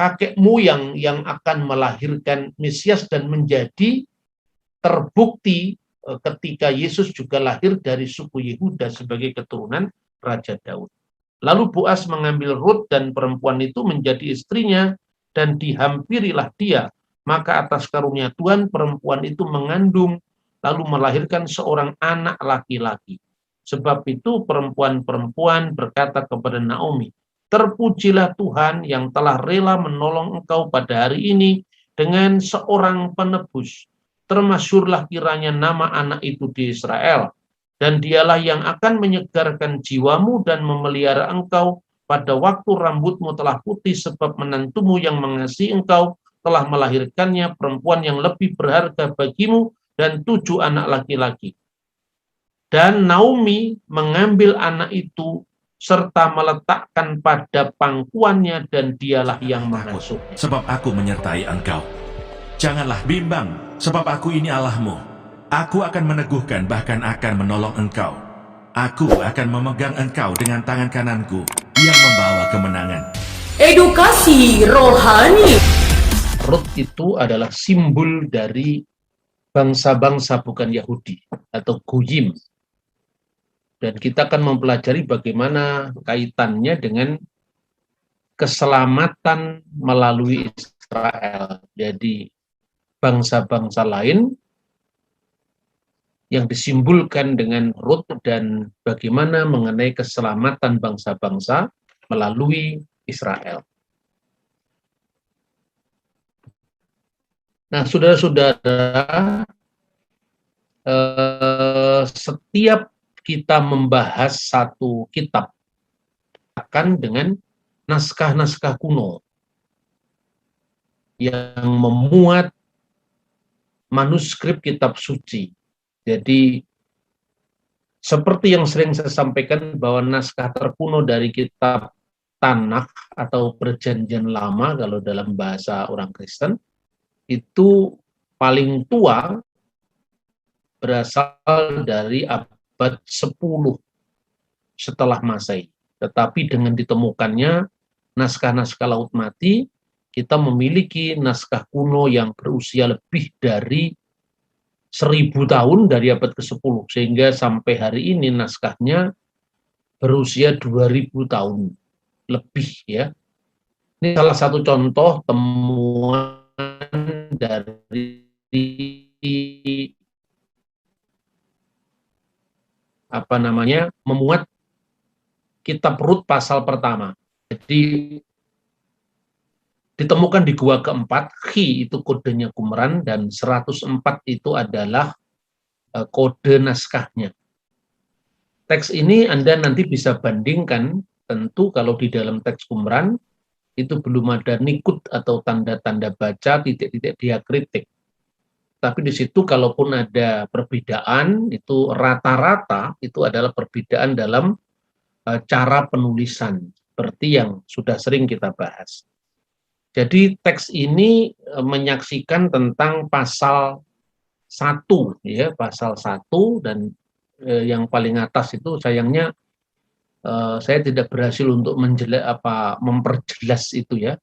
kakek moyang yang akan melahirkan Mesias dan menjadi terbukti ketika Yesus juga lahir dari suku Yehuda sebagai keturunan Raja Daud. Lalu Boas mengambil Rut dan perempuan itu menjadi istrinya dan dihampirilah dia. Maka atas karunia Tuhan perempuan itu mengandung lalu melahirkan seorang anak laki-laki. Sebab itu perempuan-perempuan berkata kepada Naomi, terpujilah Tuhan yang telah rela menolong engkau pada hari ini dengan seorang penebus. Termasyurlah kiranya nama anak itu di Israel, dan dialah yang akan menyegarkan jiwamu dan memelihara engkau pada waktu rambutmu telah putih, sebab menantumu yang mengasihi engkau telah melahirkannya perempuan yang lebih berharga bagimu dan 7 anak laki-laki. Dan Naomi mengambil anak itu serta meletakkan pada pangkuannya dan dialah yang mengasuhnya. Sebab aku menyertai engkau. Janganlah bimbang, sebab aku ini Allahmu. Aku akan meneguhkan, bahkan akan menolong engkau. Aku akan memegang engkau dengan tangan kananku yang membawa kemenangan. Edukasi rohani. Rut itu adalah simbol dari bangsa-bangsa bukan Yahudi atau Goyim. Dan kita akan mempelajari bagaimana kaitannya dengan keselamatan melalui Israel. Jadi bangsa-bangsa lain yang disimbolkan dengan Rut dan bagaimana mengenai keselamatan bangsa-bangsa melalui Israel. Nah, saudara-saudara, setiap kita membahas satu kitab akan dengan naskah-naskah kuno yang memuat manuskrip kitab suci. Jadi seperti yang sering saya sampaikan bahwa naskah terkuno dari kitab Tanakh atau Perjanjian Lama kalau dalam bahasa orang Kristen itu paling tua berasal dari abad 10 setelah Masehi. Tetapi dengan ditemukannya naskah-naskah Laut Mati, kita memiliki naskah kuno yang berusia lebih dari 1000 tahun dari abad ke-10, sehingga sampai hari ini naskahnya berusia 2000 tahun lebih ya. Ini salah satu contoh temuan dari memuat kitab Rut pasal pertama. Jadi ditemukan di gua keempat, Khi itu kodenya Qumran, dan 104 itu adalah kode naskahnya. Teks ini Anda nanti bisa bandingkan, tentu kalau di dalam teks Qumran, itu belum ada nikut atau tanda-tanda baca, titik-titik diakritik. Tapi di situ kalaupun ada perbedaan, itu rata-rata itu adalah perbedaan dalam cara penulisan, seperti yang sudah sering kita bahas. Jadi teks ini menyaksikan tentang pasal 1 ya, pasal 1 dan yang paling atas itu sayangnya saya tidak berhasil untuk memperjelas itu ya,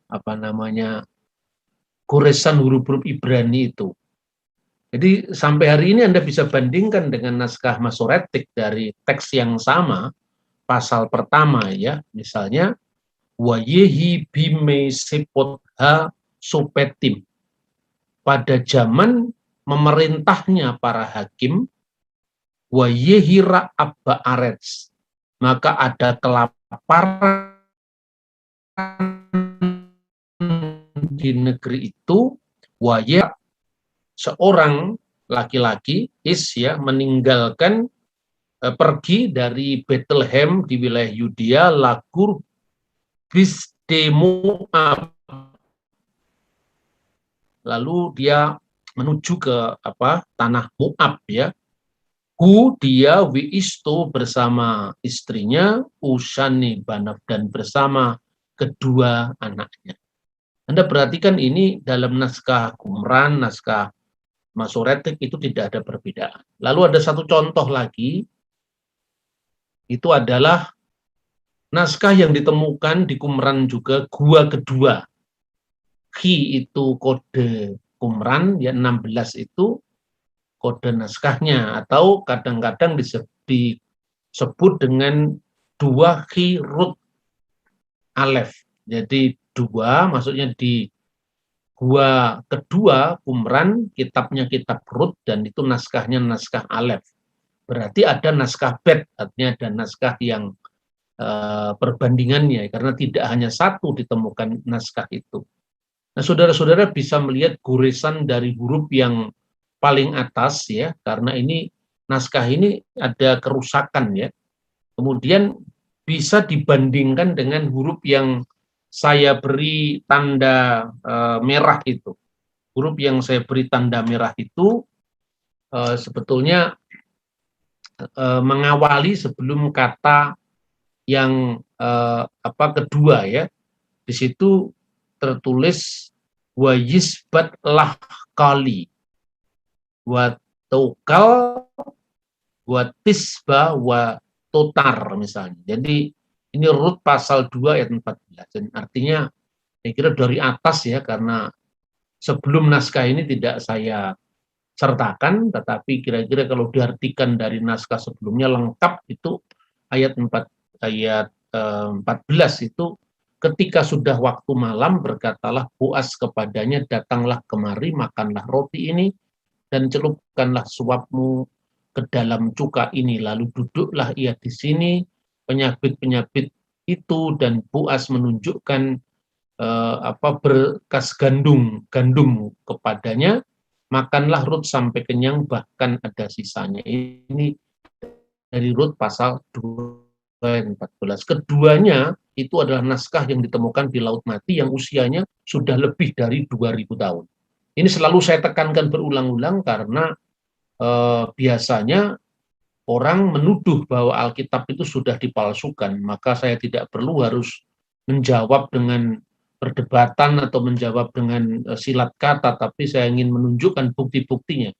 goresan huruf-huruf Ibrani itu. Jadi sampai hari ini Anda bisa bandingkan dengan naskah Masoretik dari teks yang sama, pasal pertama ya, misalnya Wayehi bime sepot ha sopetim. Pada zaman memerintahnya para hakim, Wayehi ra'abba arets. Maka ada kelaparan di negeri itu. Wayeh seorang laki-laki meninggalkan pergi dari Bethlehem di wilayah Yudea, lagur bis Moab. Lalu dia menuju ke tanah Moab ya. Dia Wiisto bersama istrinya Ushani Banab dan bersama kedua anaknya. Anda perhatikan ini dalam naskah Qumran, naskah Masoretik itu tidak ada perbedaan. Lalu ada satu contoh lagi, itu adalah naskah yang ditemukan di Qumran juga, gua kedua. Khi itu kode Qumran, ya 16 itu kode naskahnya, atau kadang-kadang disebut dengan 2 Khi Rut Alef. Jadi 2 maksudnya di gua kedua Qumran, kitabnya kitab Rut, dan itu naskahnya naskah Alef. Berarti ada naskah Bet, artinya ada naskah yang perbandingannya, karena tidak hanya satu ditemukan naskah itu. Nah, saudara-saudara bisa melihat goresan dari huruf yang paling atas, ya, karena ini naskah ini ada kerusakan, ya. Kemudian bisa dibandingkan dengan huruf yang saya beri tanda merah itu. Huruf yang saya beri tanda merah itu sebetulnya mengawali sebelum kata yang kedua, ya. Di situ tertulis wa yisbat lah kali, wa tokal, wa tisba, wa totar misalnya. Jadi ini Rut pasal 2 ayat 14. Dan artinya saya kira dari atas, ya, karena sebelum naskah ini tidak saya sertakan, tetapi kira-kira kalau diartikan dari naskah sebelumnya lengkap itu ayat 14 itu, ketika sudah waktu malam berkatalah Boas kepadanya, datanglah kemari, makanlah roti ini dan celupkanlah suapmu ke dalam cuka ini, lalu duduklah ia di sini. Penyabit-penyabit itu dan Boas menunjukkan berkas gandum kepadanya. Makanlah Rut sampai kenyang, bahkan ada sisanya. Ini dari Rut pasal 2 ayat 14. Keduanya itu adalah naskah yang ditemukan di Laut Mati yang usianya sudah lebih dari 2000 tahun. Ini selalu saya tekankan berulang-ulang karena biasanya orang menuduh bahwa Alkitab itu sudah dipalsukan, maka saya tidak perlu harus menjawab dengan perdebatan atau menjawab dengan silat kata, tapi saya ingin menunjukkan bukti-buktinya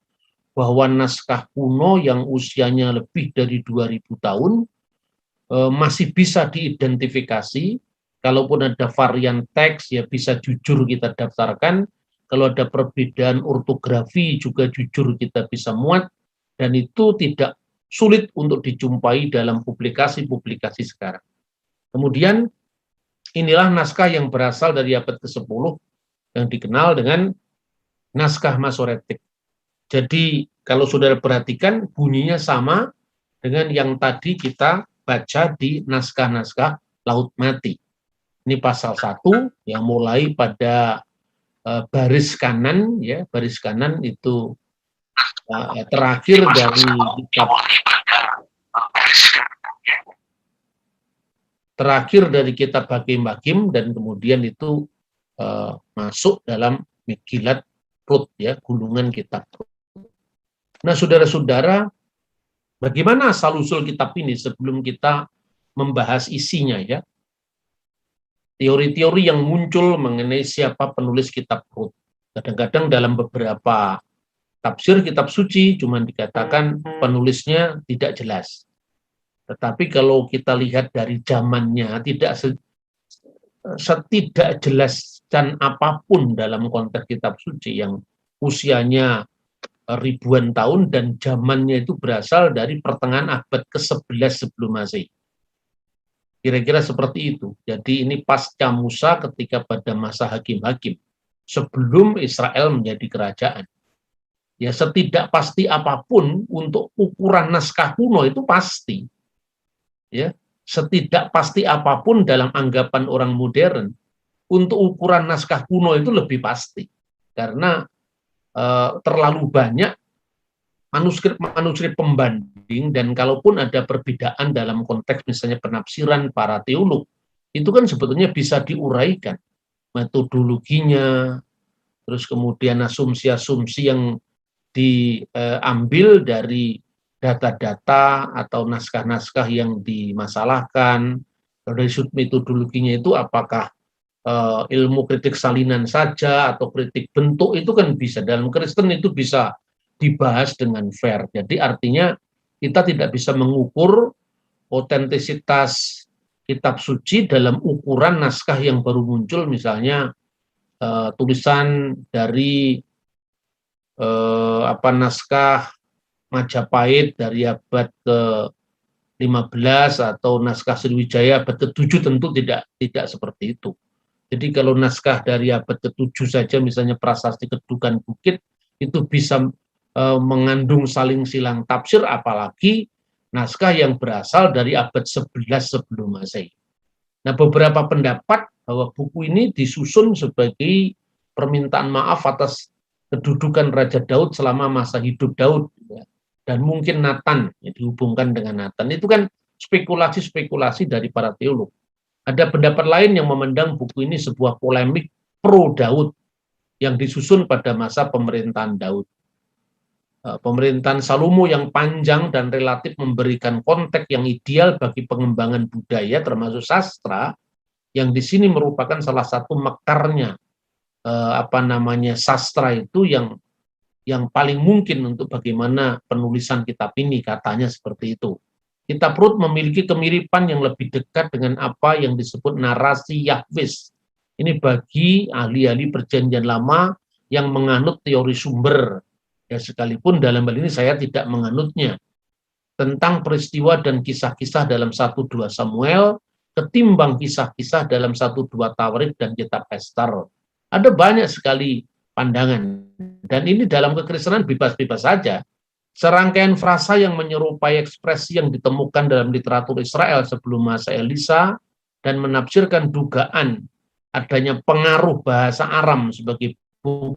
bahwa naskah kuno yang usianya lebih dari 2000 tahun masih bisa diidentifikasi. Kalaupun ada varian teks, ya bisa jujur kita daftarkan. Kalau ada perbedaan ortografi juga jujur kita bisa muat, dan itu tidak sulit untuk dijumpai dalam publikasi-publikasi sekarang. Kemudian inilah naskah yang berasal dari abad ke-10 yang dikenal dengan naskah Masoretik. Jadi kalau saudara perhatikan bunyinya sama dengan yang tadi kita baca di naskah-naskah Laut Mati. Ini pasal 1 yang mulai pada baris kanan, ya, baris kanan itu terakhir dari kitab Hakim-Hakim, dan kemudian itu masuk dalam Megilat Rut, ya, gulungan kitab Rut. Nah, saudara-saudara, bagaimana asal-usul kitab ini sebelum kita membahas isinya, ya? Teori-teori yang muncul mengenai siapa penulis kitab Rut. Kadang-kadang dalam beberapa tafsir kitab suci cuma dikatakan penulisnya tidak jelas. Tetapi kalau kita lihat dari zamannya, tidak setidak jelas dan apapun dalam konteks kitab suci yang usianya ribuan tahun dan zamannya itu berasal dari pertengahan abad ke-11 sebelum Masehi. Kira-kira seperti itu. Jadi ini pasca Musa ketika pada masa Hakim-Hakim, sebelum Israel menjadi kerajaan. Ya, setidak pasti apapun untuk ukuran naskah kuno itu pasti. Ya, setidak pasti apapun dalam anggapan orang modern untuk ukuran naskah kuno itu lebih pasti. Karena terlalu banyak manuskrip pembanding, dan kalaupun ada perbedaan dalam konteks misalnya penafsiran para teolog, itu kan sebetulnya bisa diuraikan metodologinya, terus kemudian asumsi-asumsi yang diambil dari data-data atau naskah-naskah yang dimasalahkan. Dari sudut metodologinya itu apakah ilmu kritik salinan saja atau kritik bentuk, itu kan bisa. Dalam Kristen itu bisa dibahas dengan fair. Jadi artinya kita tidak bisa mengukur otentisitas kitab suci dalam ukuran naskah yang baru muncul, misalnya tulisan dari naskah Majapahit dari abad ke-15 atau naskah Sriwijaya abad ke-7 tentu tidak seperti itu. Jadi kalau naskah dari abad ke-7 saja misalnya Prasasti Kedukan Bukit itu bisa mengandung saling silang tafsir, apalagi naskah yang berasal dari abad 11 sebelum Masehi. Nah, beberapa pendapat bahwa buku ini disusun sebagai permintaan maaf atas kedudukan Raja Daud selama masa hidup Daud, ya. Dan mungkin Nathan, ya, dihubungkan dengan Nathan. Itu kan spekulasi-spekulasi dari para teolog. Ada pendapat lain yang memandang buku ini sebuah polemik pro Daud yang disusun pada masa pemerintahan Daud. Pemerintahan Salomo yang panjang dan relatif memberikan konteks yang ideal bagi pengembangan budaya termasuk sastra, yang di sini merupakan salah satu mekarnya sastra itu yang paling mungkin untuk bagaimana penulisan kitab ini, katanya seperti itu. Kitab Rut memiliki kemiripan yang lebih dekat dengan apa yang disebut narasi Yahwist. Ini bagi ahli-ahli perjanjian lama yang menganut teori sumber. Ya, sekalipun dalam hal ini saya tidak menganutnya. Tentang peristiwa dan kisah-kisah dalam 1-2 Samuel, ketimbang kisah-kisah dalam 1-2 Tawarik dan kitab Ester. Ada banyak sekali pandangan. Dan ini dalam kekristenan bebas-bebas saja. Serangkaian frasa yang menyerupai ekspresi yang ditemukan dalam literatur Israel sebelum masa Elisa dan menafsirkan dugaan adanya pengaruh bahasa Aram sebagai bukti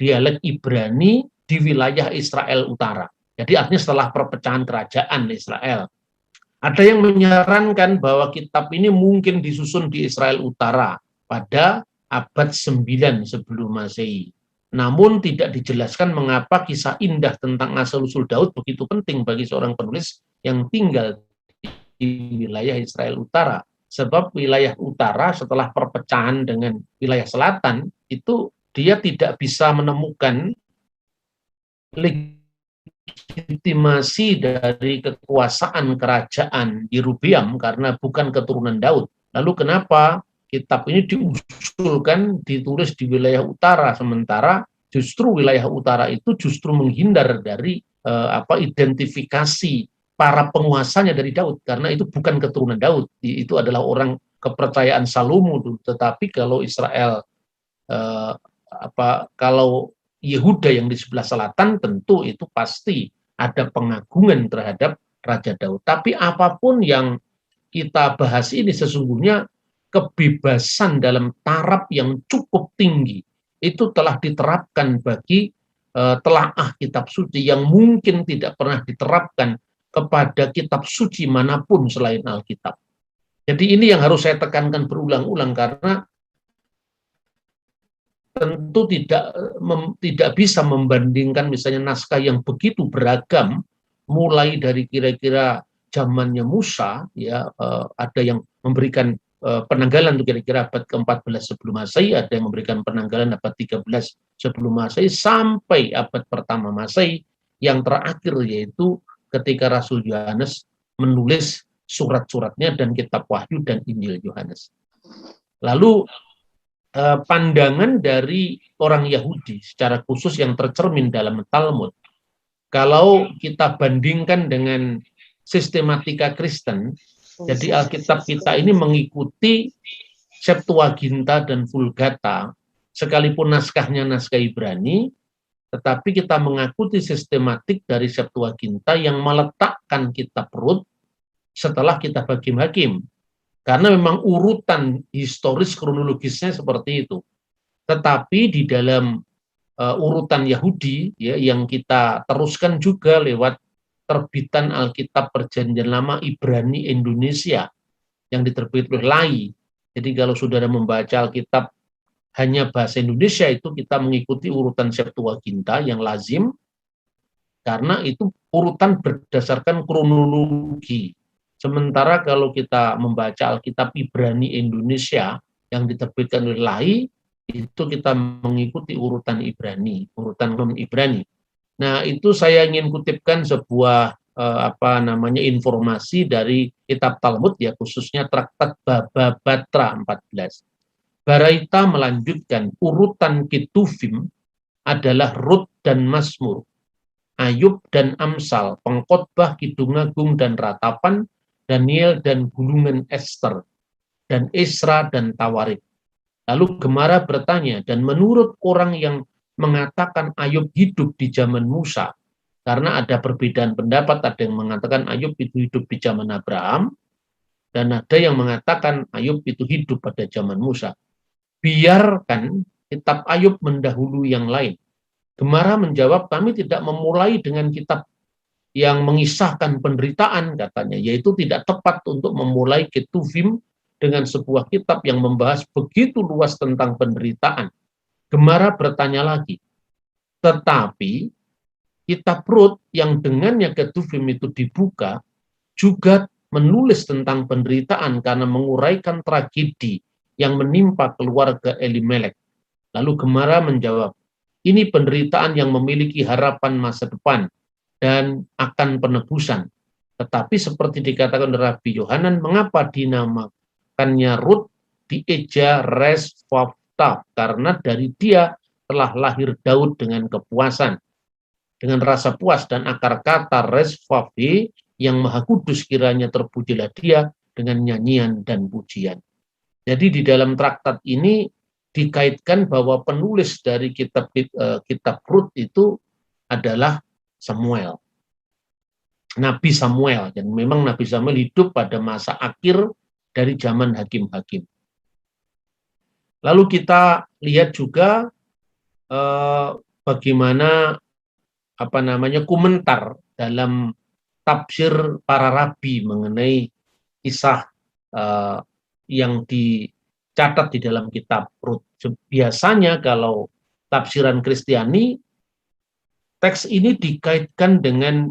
dialek Ibrani di wilayah Israel Utara. Jadi artinya setelah perpecahan kerajaan Israel. Ada yang menyarankan bahwa kitab ini mungkin disusun di Israel Utara pada abad 9 sebelum Masehi. Namun tidak dijelaskan mengapa kisah indah tentang asal-usul Daud begitu penting bagi seorang penulis yang tinggal di wilayah Israel Utara. Sebab wilayah utara setelah perpecahan dengan wilayah selatan, itu dia tidak bisa menemukan legitimasi dari kekuasaan kerajaan Yerobeam karena bukan keturunan Daud. Lalu kenapa kitab ini diusulkan ditulis di wilayah utara, sementara justru wilayah utara itu justru menghindar dari identifikasi para penguasanya dari Daud, karena itu bukan keturunan Daud, itu adalah orang kepercayaan Salomo. Tetapi kalau Israel kalau Yehuda yang di sebelah selatan, tentu itu pasti ada pengagungan terhadap Raja Daud. Tapi apapun yang kita bahas ini sesungguhnya kebebasan dalam taraf yang cukup tinggi itu telah diterapkan bagi telaah kitab suci yang mungkin tidak pernah diterapkan kepada kitab suci manapun selain Alkitab. Jadi ini yang harus saya tekankan berulang-ulang, karena tentu tidak bisa membandingkan misalnya naskah yang begitu beragam, mulai dari kira-kira zamannya Musa, ya ada yang memberikan penanggalan untuk kira-kira abad ke-14 sebelum Masehi, ada yang memberikan penanggalan abad 13 sebelum Masehi, sampai abad pertama Masehi, yang terakhir yaitu ketika Rasul Yohanes menulis surat-suratnya dan kitab Wahyu dan Injil Yohanes. Lalu pandangan dari orang Yahudi secara khusus yang tercermin dalam Talmud, kalau kita bandingkan dengan sistematika Kristen, jadi Alkitab kita ini mengikuti Septuaginta dan Vulgata, sekalipun naskahnya naskah Ibrani, tetapi kita mengikuti sistematik dari Septuaginta yang meletakkan kitab Rut setelah kitab Hakim-Hakim. Karena memang urutan historis kronologisnya seperti itu. Tetapi di dalam urutan Yahudi, ya, yang kita teruskan juga lewat terbitan Alkitab Perjanjian Lama Ibrani Indonesia yang diterbit oleh LAI. Jadi kalau saudara membaca Alkitab hanya bahasa Indonesia, itu kita mengikuti urutan Septuaginta yang lazim, karena itu urutan berdasarkan kronologi. Sementara kalau kita membaca Alkitab Ibrani Indonesia yang diterbitkan oleh LAI, itu kita mengikuti urutan Ibrani, urutan non Ibrani. Nah, itu saya ingin kutipkan sebuah informasi dari kitab Talmud, ya khususnya traktat Baba Batra 14. Baraita melanjutkan urutan Ketuvim adalah Rut dan Mazmur, Ayub dan Amsal, Pengkhotbah, Kidung Agung dan Ratapan, Daniel dan Gulungan Ester, dan Esra dan Tawarik. Lalu Gemara bertanya, dan menurut orang yang mengatakan Ayub hidup di zaman Musa, karena ada perbedaan pendapat, ada yang mengatakan Ayub itu hidup di zaman Abraham, dan ada yang mengatakan Ayub itu hidup pada zaman Musa. Biarkan kitab Ayub mendahului yang lain. Gemara menjawab, kami tidak memulai dengan kitab yang mengisahkan penderitaan, katanya, yaitu tidak tepat untuk memulai Ketuvim dengan sebuah kitab yang membahas begitu luas tentang penderitaan. Gemara bertanya lagi, tetapi kitab Rut yang dengannya Ketuvim itu dibuka juga menulis tentang penderitaan karena menguraikan tragedi yang menimpa keluarga Elimelek. Lalu Gemara menjawab, ini penderitaan yang memiliki harapan masa depan dan akan penebusan. Tetapi seperti dikatakan oleh Rabbi Yohanan, mengapa dinamakannya Rut, dieja Resvavta, karena dari dia telah lahir Daud dengan kepuasan, dengan rasa puas, dan akar kata Resvave yang Maha Kudus, kiranya terpujilah dia dengan nyanyian dan pujian. Jadi di dalam traktat ini dikaitkan bahwa penulis dari kitab Rut itu adalah Samuel, Nabi Samuel, dan memang Nabi Samuel hidup pada masa akhir dari zaman hakim-hakim. Lalu kita lihat juga bagaimana komentar dalam tafsir para rabi mengenai kisah yang dicatat di dalam kitab Rut. Biasanya kalau tafsiran Kristiani, teks ini dikaitkan dengan,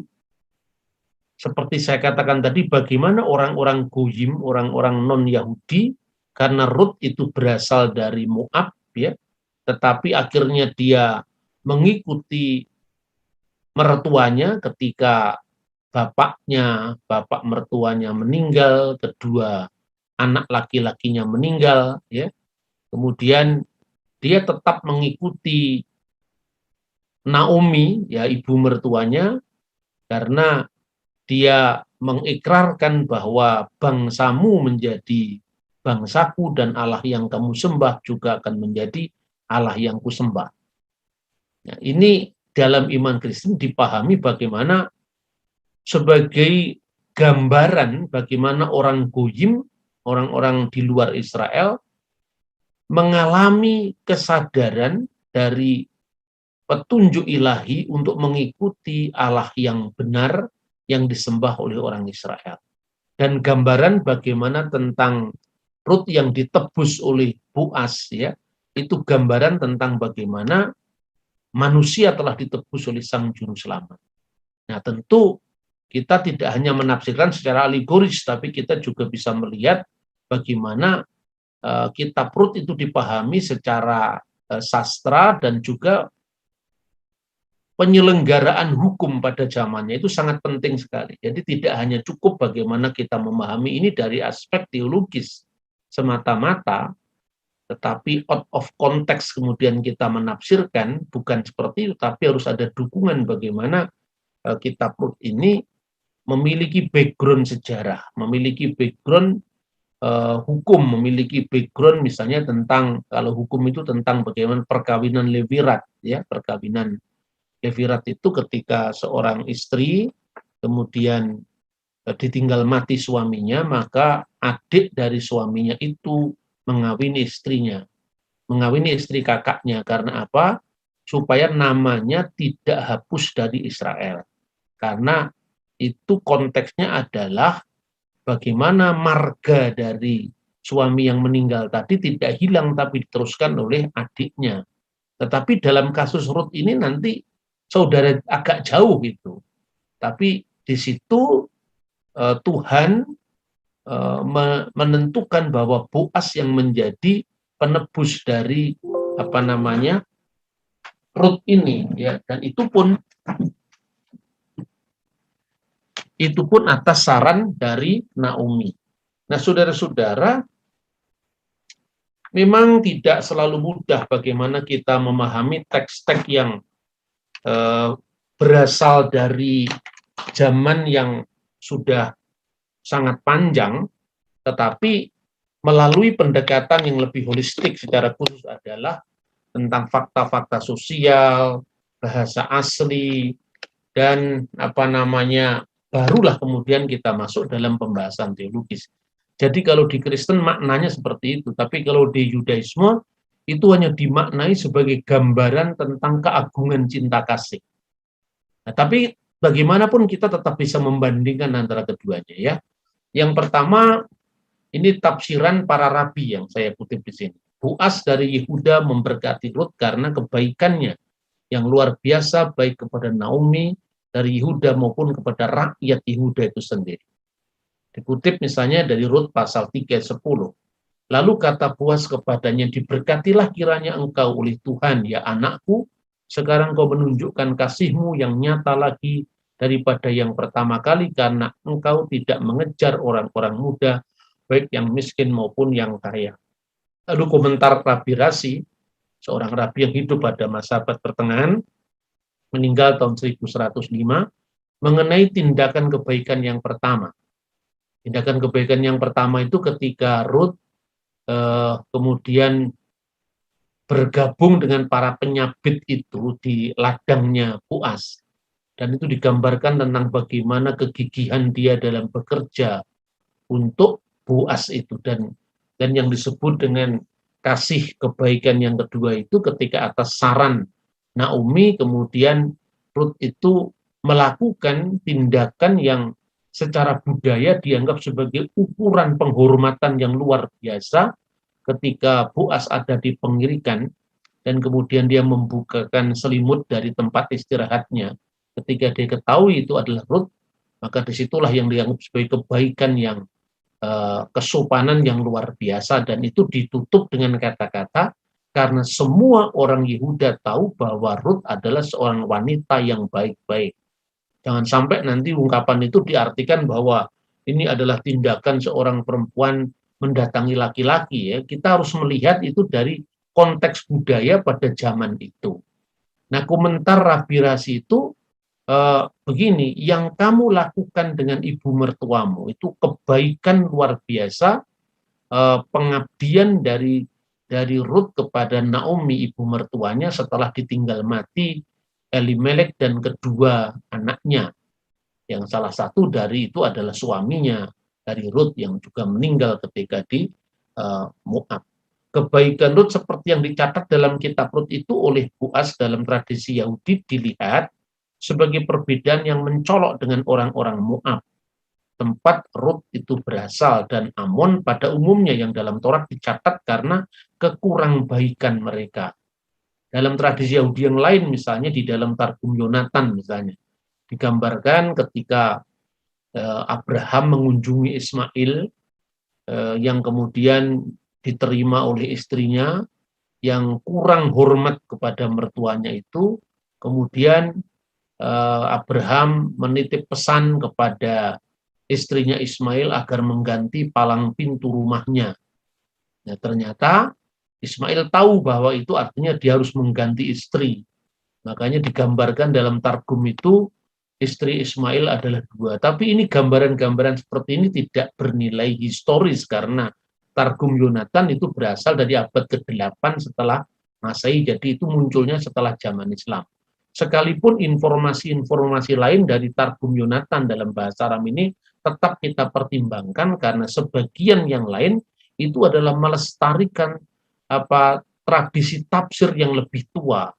seperti saya katakan tadi, bagaimana orang-orang Goyim, orang-orang non-Yahudi, karena Rut itu berasal dari Moab, ya, tetapi akhirnya dia mengikuti mertuanya ketika bapak mertuanya meninggal, kedua anak laki-lakinya meninggal, ya. Kemudian dia tetap mengikuti Naomi, ya, ibu mertuanya, karena dia mengikrarkan bahwa bangsamu menjadi bangsaku dan Allah yang kamu sembah juga akan menjadi Allah yang kusembah. Nah, ini dalam iman Kristen dipahami bagaimana sebagai gambaran bagaimana orang Goyim, orang-orang di luar Israel, mengalami kesadaran dari petunjuk ilahi untuk mengikuti Allah yang benar yang disembah oleh orang Israel. Dan gambaran bagaimana tentang Rut yang ditebus oleh Boaz, ya, itu gambaran tentang bagaimana manusia telah ditebus oleh Sang Juru Selamat. Nah, tentu kita tidak hanya menafsirkan secara alegoris, tapi kita juga bisa melihat bagaimana kitab Rut itu dipahami secara sastra, dan juga penyelenggaraan hukum pada zamannya itu sangat penting sekali. Jadi tidak hanya cukup bagaimana kita memahami ini dari aspek teologis semata-mata, tetapi out of context kemudian kita menafsirkan, bukan seperti itu, tapi harus ada dukungan bagaimana kitab Rut ini memiliki background sejarah, memiliki background hukum, memiliki background misalnya tentang, kalau hukum itu tentang bagaimana perkawinan levirat, ya, perkawinan levirat itu ketika seorang istri kemudian ditinggal mati suaminya, maka adik dari suaminya itu mengawini istrinya, mengawini istri kakaknya. Karena apa? Supaya namanya tidak hapus dari Israel. Karena itu konteksnya adalah bagaimana marga dari suami yang meninggal tadi tidak hilang, tapi diteruskan oleh adiknya. Tetapi dalam kasus Rut ini nanti saudara agak jauh itu. Tapi di situ Tuhan menentukan bahwa Boaz yang menjadi penebus dari Rut ini, ya. Dan itu pun Itu pun atas saran dari Naomi. Nah, saudara-saudara, memang tidak selalu mudah bagaimana kita memahami teks-teks yang berasal dari zaman yang sudah sangat panjang, tetapi melalui pendekatan yang lebih holistik secara khusus adalah tentang fakta-fakta sosial, bahasa asli, dan barulah kemudian kita masuk dalam pembahasan teologis. Jadi kalau di Kristen maknanya seperti itu, tapi kalau di Yudaisme itu hanya dimaknai sebagai gambaran tentang keagungan cinta kasih. Nah, tapi bagaimanapun kita tetap bisa membandingkan antara keduanya ya. Yang pertama, ini tafsiran para rabi yang saya kutip di sini. Boaz dari Yehuda memberkati Rut karena kebaikannya yang luar biasa baik kepada Naomi dari Yehuda maupun kepada rakyat Yehuda itu sendiri. Dikutip misalnya dari Rut pasal 3 ayat 10. Lalu kata Boaz kepadanya, diberkatilah kiranya engkau oleh Tuhan, ya anakku, sekarang kau menunjukkan kasihmu yang nyata lagi daripada yang pertama kali, karena engkau tidak mengejar orang-orang muda, baik yang miskin maupun yang kaya. Lalu komentar Rabi Rasi, seorang rabi yang hidup pada masa abad pertengahan, meninggal tahun 1105, mengenai tindakan kebaikan yang pertama. Tindakan kebaikan yang pertama itu ketika Rut kemudian bergabung dengan para penyabit itu di ladangnya Boaz. Dan itu digambarkan tentang bagaimana kegigihan dia dalam bekerja untuk Boaz itu. Dan yang disebut dengan kasih kebaikan yang kedua itu ketika atas saran Naomi, kemudian Rut itu melakukan tindakan yang secara budaya dianggap sebagai ukuran penghormatan yang luar biasa ketika Boaz ada di pengirikan dan kemudian dia membukakan selimut dari tempat istirahatnya. Ketika dia ketahui itu adalah Rut, maka disitulah yang dianggap sebagai kebaikan yang kesopanan yang luar biasa, dan itu ditutup dengan kata-kata karena semua orang Yehuda tahu bahwa Rut adalah seorang wanita yang baik-baik. Jangan sampai nanti ungkapan itu diartikan bahwa ini adalah tindakan seorang perempuan mendatangi laki-laki ya. Kita harus melihat itu dari konteks budaya pada zaman itu. Nah, komentar Rabi Rasi itu begini, yang kamu lakukan dengan ibu mertuamu itu kebaikan luar biasa, pengabdian dari Rut kepada Naomi ibu mertuanya setelah ditinggal mati Elimelek dan kedua anaknya, yang salah satu dari itu adalah suaminya dari Rut yang juga meninggal ketika di Moab. Kebaikan Rut seperti yang dicatat dalam kitab Rut itu oleh Boaz dalam tradisi Yahudi dilihat sebagai perbedaan yang mencolok dengan orang-orang Moab, tempat Rut itu berasal, dan Amon pada umumnya yang dalam Taurat dicatat karena kekurang-baikan mereka. Dalam tradisi Yahudi yang lain, misalnya di dalam Targum Yonatan misalnya, digambarkan ketika Abraham mengunjungi Ismail yang kemudian diterima oleh istrinya yang kurang hormat kepada mertuanya itu, kemudian Abraham menitip pesan kepada istrinya Ismail agar mengganti palang pintu rumahnya. Nah, ternyata Ismail tahu bahwa itu artinya dia harus mengganti istri. Makanya digambarkan dalam Targum itu istri Ismail adalah dua. Tapi ini gambaran-gambaran seperti ini tidak bernilai historis karena Targum Yonatan itu berasal dari abad ke-8 setelah Masehi. Jadi itu munculnya setelah zaman Islam. Sekalipun informasi-informasi lain dari Targum Yonatan dalam bahasa Aram ini tetap kita pertimbangkan karena sebagian yang lain itu adalah melestarikan tradisi tafsir yang lebih tua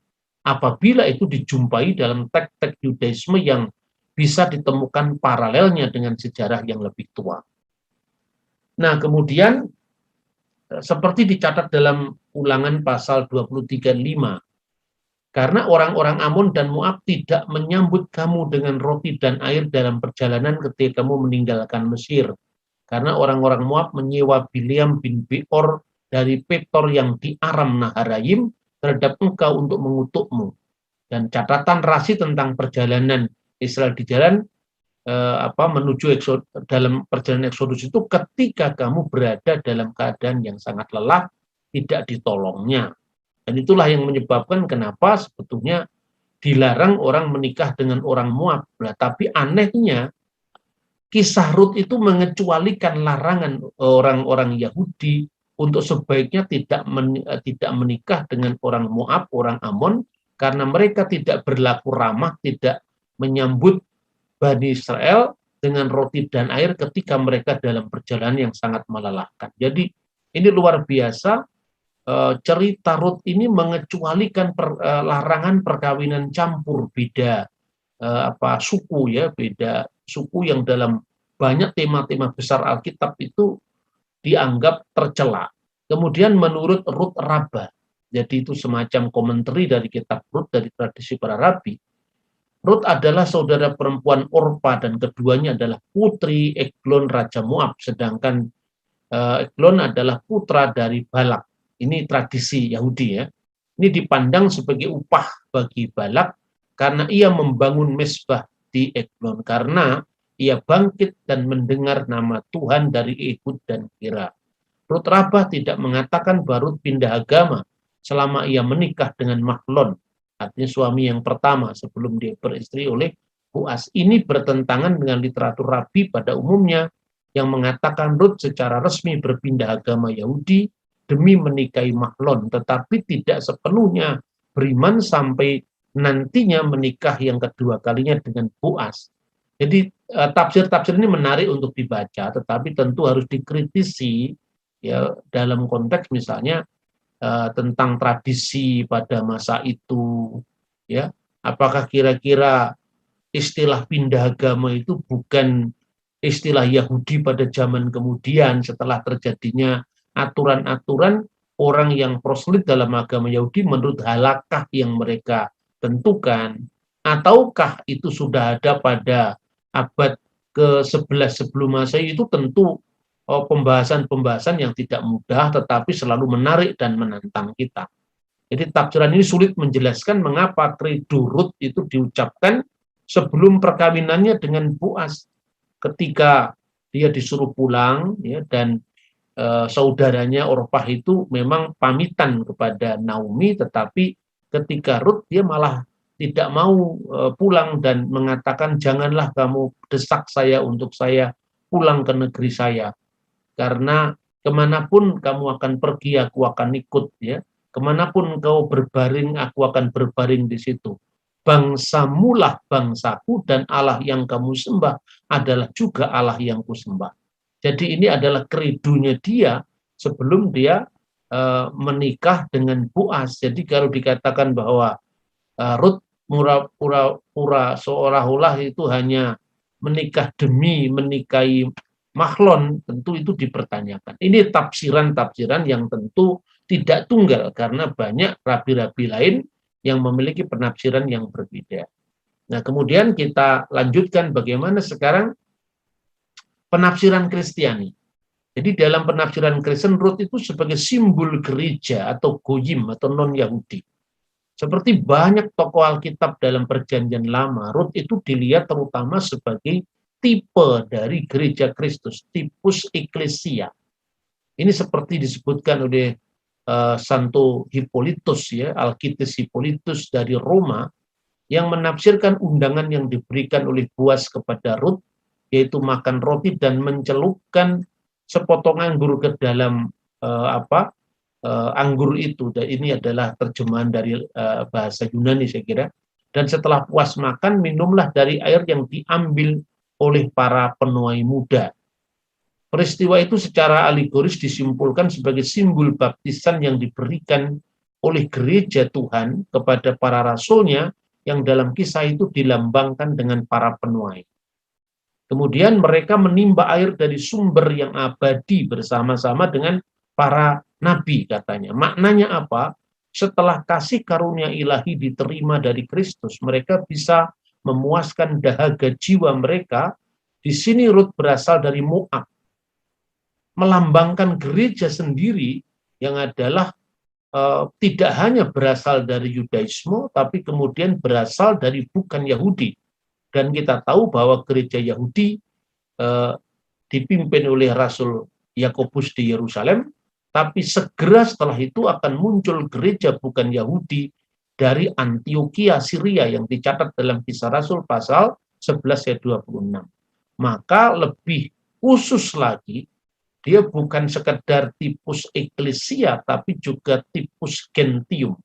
apabila itu dijumpai dalam teks-teks Yudaisme yang bisa ditemukan paralelnya dengan sejarah yang lebih tua. Nah, kemudian seperti dicatat dalam Ulangan pasal 23:5, karena orang-orang Amon dan Moab tidak menyambut kamu dengan roti dan air dalam perjalanan ketika kamu meninggalkan Mesir, karena orang-orang Moab menyewa Bileam bin Beor dari Petor yang di Aram Naharaim terhadap engkau untuk mengutukmu. Dan catatan Rasi tentang perjalanan Israel di jalan menuju dalam perjalanan eksodus itu ketika kamu berada dalam keadaan yang sangat lelah, tidak ditolongnya. Dan itulah yang menyebabkan kenapa sebetulnya dilarang orang menikah dengan orang Moab. Nah, tapi anehnya kisah Rut itu mengecualikan larangan orang-orang Yahudi untuk sebaiknya tidak menikah dengan orang Moab, orang Amon, karena mereka tidak berlaku ramah, tidak menyambut Bani Israel dengan roti dan air ketika mereka dalam perjalanan yang sangat melelahkan. Jadi ini luar biasa, cerita Rut ini mengecualikan larangan perkawinan campur beda suku, ya, beda suku yang dalam banyak tema-tema besar Alkitab itu dianggap tercela. Kemudian menurut Rut Rabbah, jadi itu semacam komentari dari kitab Rut dari tradisi para rabi, Rut adalah saudara perempuan Orpa dan keduanya adalah putri Eglon Raja Moab, sedangkan Eglon adalah putra dari Balak. Ini tradisi Yahudi, ya. Ini dipandang sebagai upah bagi Balak karena ia membangun mezbah di Eglon, karena ia bangkit dan mendengar nama Tuhan dari Ehud dan Kira. Rut Rabbah tidak mengatakan bahwa Rut pindah agama selama ia menikah dengan Mahlon, artinya suami yang pertama sebelum dia beristri oleh Boaz. Ini bertentangan dengan literatur rabi pada umumnya yang mengatakan Rut secara resmi berpindah agama Yahudi demi menikahi Mahlon, tetapi tidak sepenuhnya beriman sampai nantinya menikah yang kedua kalinya dengan Boaz. Jadi tafsir-tafsir ini menarik untuk dibaca, tetapi tentu harus dikritisi, ya, dalam konteks misalnya tentang tradisi pada masa itu, ya, apakah kira-kira istilah pindah agama itu bukan istilah Yahudi pada zaman kemudian setelah terjadinya aturan-aturan orang yang proselyt dalam agama Yahudi menurut halakah yang mereka tentukan, ataukah itu sudah ada pada abad ke-11 sebelum Masehi? Itu tentu pembahasan-pembahasan yang tidak mudah tetapi selalu menarik dan menantang kita. Jadi tafsiran ini sulit menjelaskan mengapa kredo Rut itu diucapkan sebelum perkawinannya dengan Boaz, ketika dia disuruh pulang, ya, dan saudaranya Orpah itu memang pamitan kepada Naomi, tetapi ketika Rut dia malah tidak mau pulang dan mengatakan janganlah kamu desak saya untuk saya pulang ke negeri saya, karena kemanapun kamu akan pergi, aku akan ikut, ya. Kemanapun kau berbaring, aku akan berbaring di situ. Bangsamulah bangsaku dan Allah yang kamu sembah adalah juga Allah yang kusembah. Jadi ini adalah kredonya dia sebelum dia menikah dengan Boaz. Jadi kalau dikatakan bahwa Rut pura-pura seolah-olah itu hanya menikah demi menikahi Mahlon, tentu itu dipertanyakan. Ini tafsiran-tafsiran yang tentu tidak tunggal karena banyak rabi-rabi lain yang memiliki penafsiran yang berbeda. Nah, kemudian kita lanjutkan bagaimana sekarang penafsiran Kristiani. Jadi dalam penafsiran Kristen, Rut itu sebagai simbol gereja atau goyim atau non-Yahudi. Seperti banyak tokoh Alkitab dalam Perjanjian Lama, Rut itu dilihat terutama sebagai tipe dari gereja Kristus, tipus eklesia. Ini seperti disebutkan oleh Santo Hippolytus, ya, Alkitis Hippolytus dari Roma, yang menafsirkan undangan yang diberikan oleh Boaz kepada Rut, yaitu makan roti dan mencelupkan sepotong anggur ke dalam anggur itu. Dan ini adalah terjemahan dari bahasa Yunani, saya kira. Dan setelah puas makan, minumlah dari air yang diambil oleh para penuai muda. Peristiwa itu secara alegoris disimpulkan sebagai simbol baptisan yang diberikan oleh gereja Tuhan kepada para rasulnya, yang dalam kisah itu dilambangkan dengan para penuai. Kemudian mereka menimba air dari sumber yang abadi bersama-sama dengan para nabi, katanya. Maknanya apa? Setelah kasih karunia ilahi diterima dari Kristus, mereka bisa memuaskan dahaga jiwa mereka. Di sini Rut berasal dari Moab, melambangkan gereja sendiri yang adalah tidak hanya berasal dari Yudaisme, tapi kemudian berasal dari bukan Yahudi. Dan kita tahu bahwa gereja Yahudi dipimpin oleh Rasul Yakobus di Yerusalem, tapi segera setelah itu akan muncul gereja bukan Yahudi dari Antioquia, Syria yang dicatat dalam Kisah Rasul pasal 11 ayat 26. Maka lebih khusus lagi, dia bukan sekedar tipus eklesia, tapi juga tipus gentium.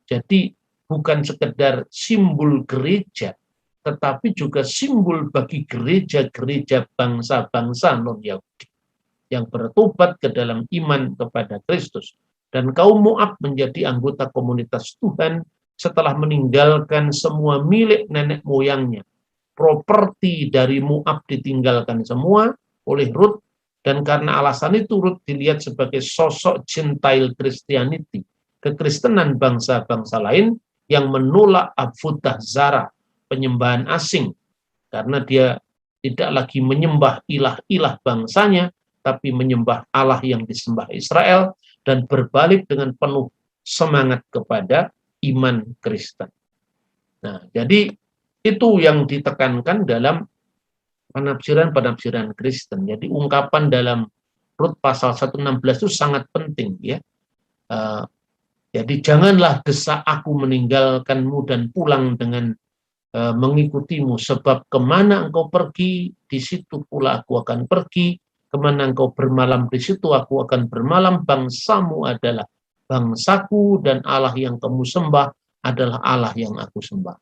Jadi bukan sekedar simbol gereja, tetapi juga simbol bagi gereja-gereja bangsa-bangsa non-Yahudi yang bertobat ke dalam iman kepada Kristus. Dan kaum Moab menjadi anggota komunitas Tuhan setelah meninggalkan semua milik nenek moyangnya. Properti dari Moab ditinggalkan semua oleh Rut, dan karena alasan itu Rut dilihat sebagai sosok Gentile Christianity, kekristenan bangsa-bangsa lain yang menolak Avodah Zarah, penyembahan asing, karena dia tidak lagi menyembah ilah-ilah bangsanya, tapi menyembah Allah yang disembah Israel, dan berbalik dengan penuh semangat kepada iman Kristen. Nah, jadi itu yang ditekankan dalam penafsiran-penafsiran Kristen. Jadi ungkapan dalam Rut pasal 116 itu sangat penting, ya. Jadi janganlah desak aku meninggalkanmu dan pulang dengan mengikutimu, sebab kemana engkau pergi, di situ pula aku akan pergi, kemana engkau bermalam, di situ aku akan bermalam. Bangsamu adalah bangsaku, dan Allah yang kamu sembah adalah Allah yang aku sembah.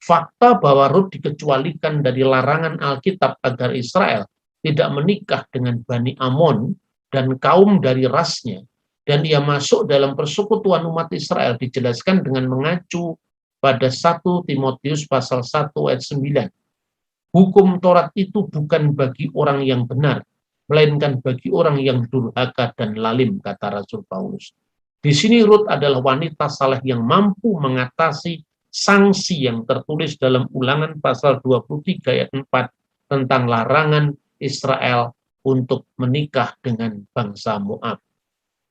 Fakta bahwa Rut dikecualikan dari larangan Alkitab agar Israel tidak menikah dengan Bani Amon dan kaum dari rasnya, dan ia masuk dalam persekutuan umat Israel, dijelaskan dengan mengacu pada 1 Timotius pasal 1 ayat 9. Hukum Taurat itu bukan bagi orang yang benar, melainkan bagi orang yang durhaka dan lalim, kata Rasul Paulus. Di sini Rut adalah wanita saleh yang mampu mengatasi sanksi yang tertulis dalam Ulangan pasal 23 ayat 4 tentang larangan Israel untuk menikah dengan bangsa Moab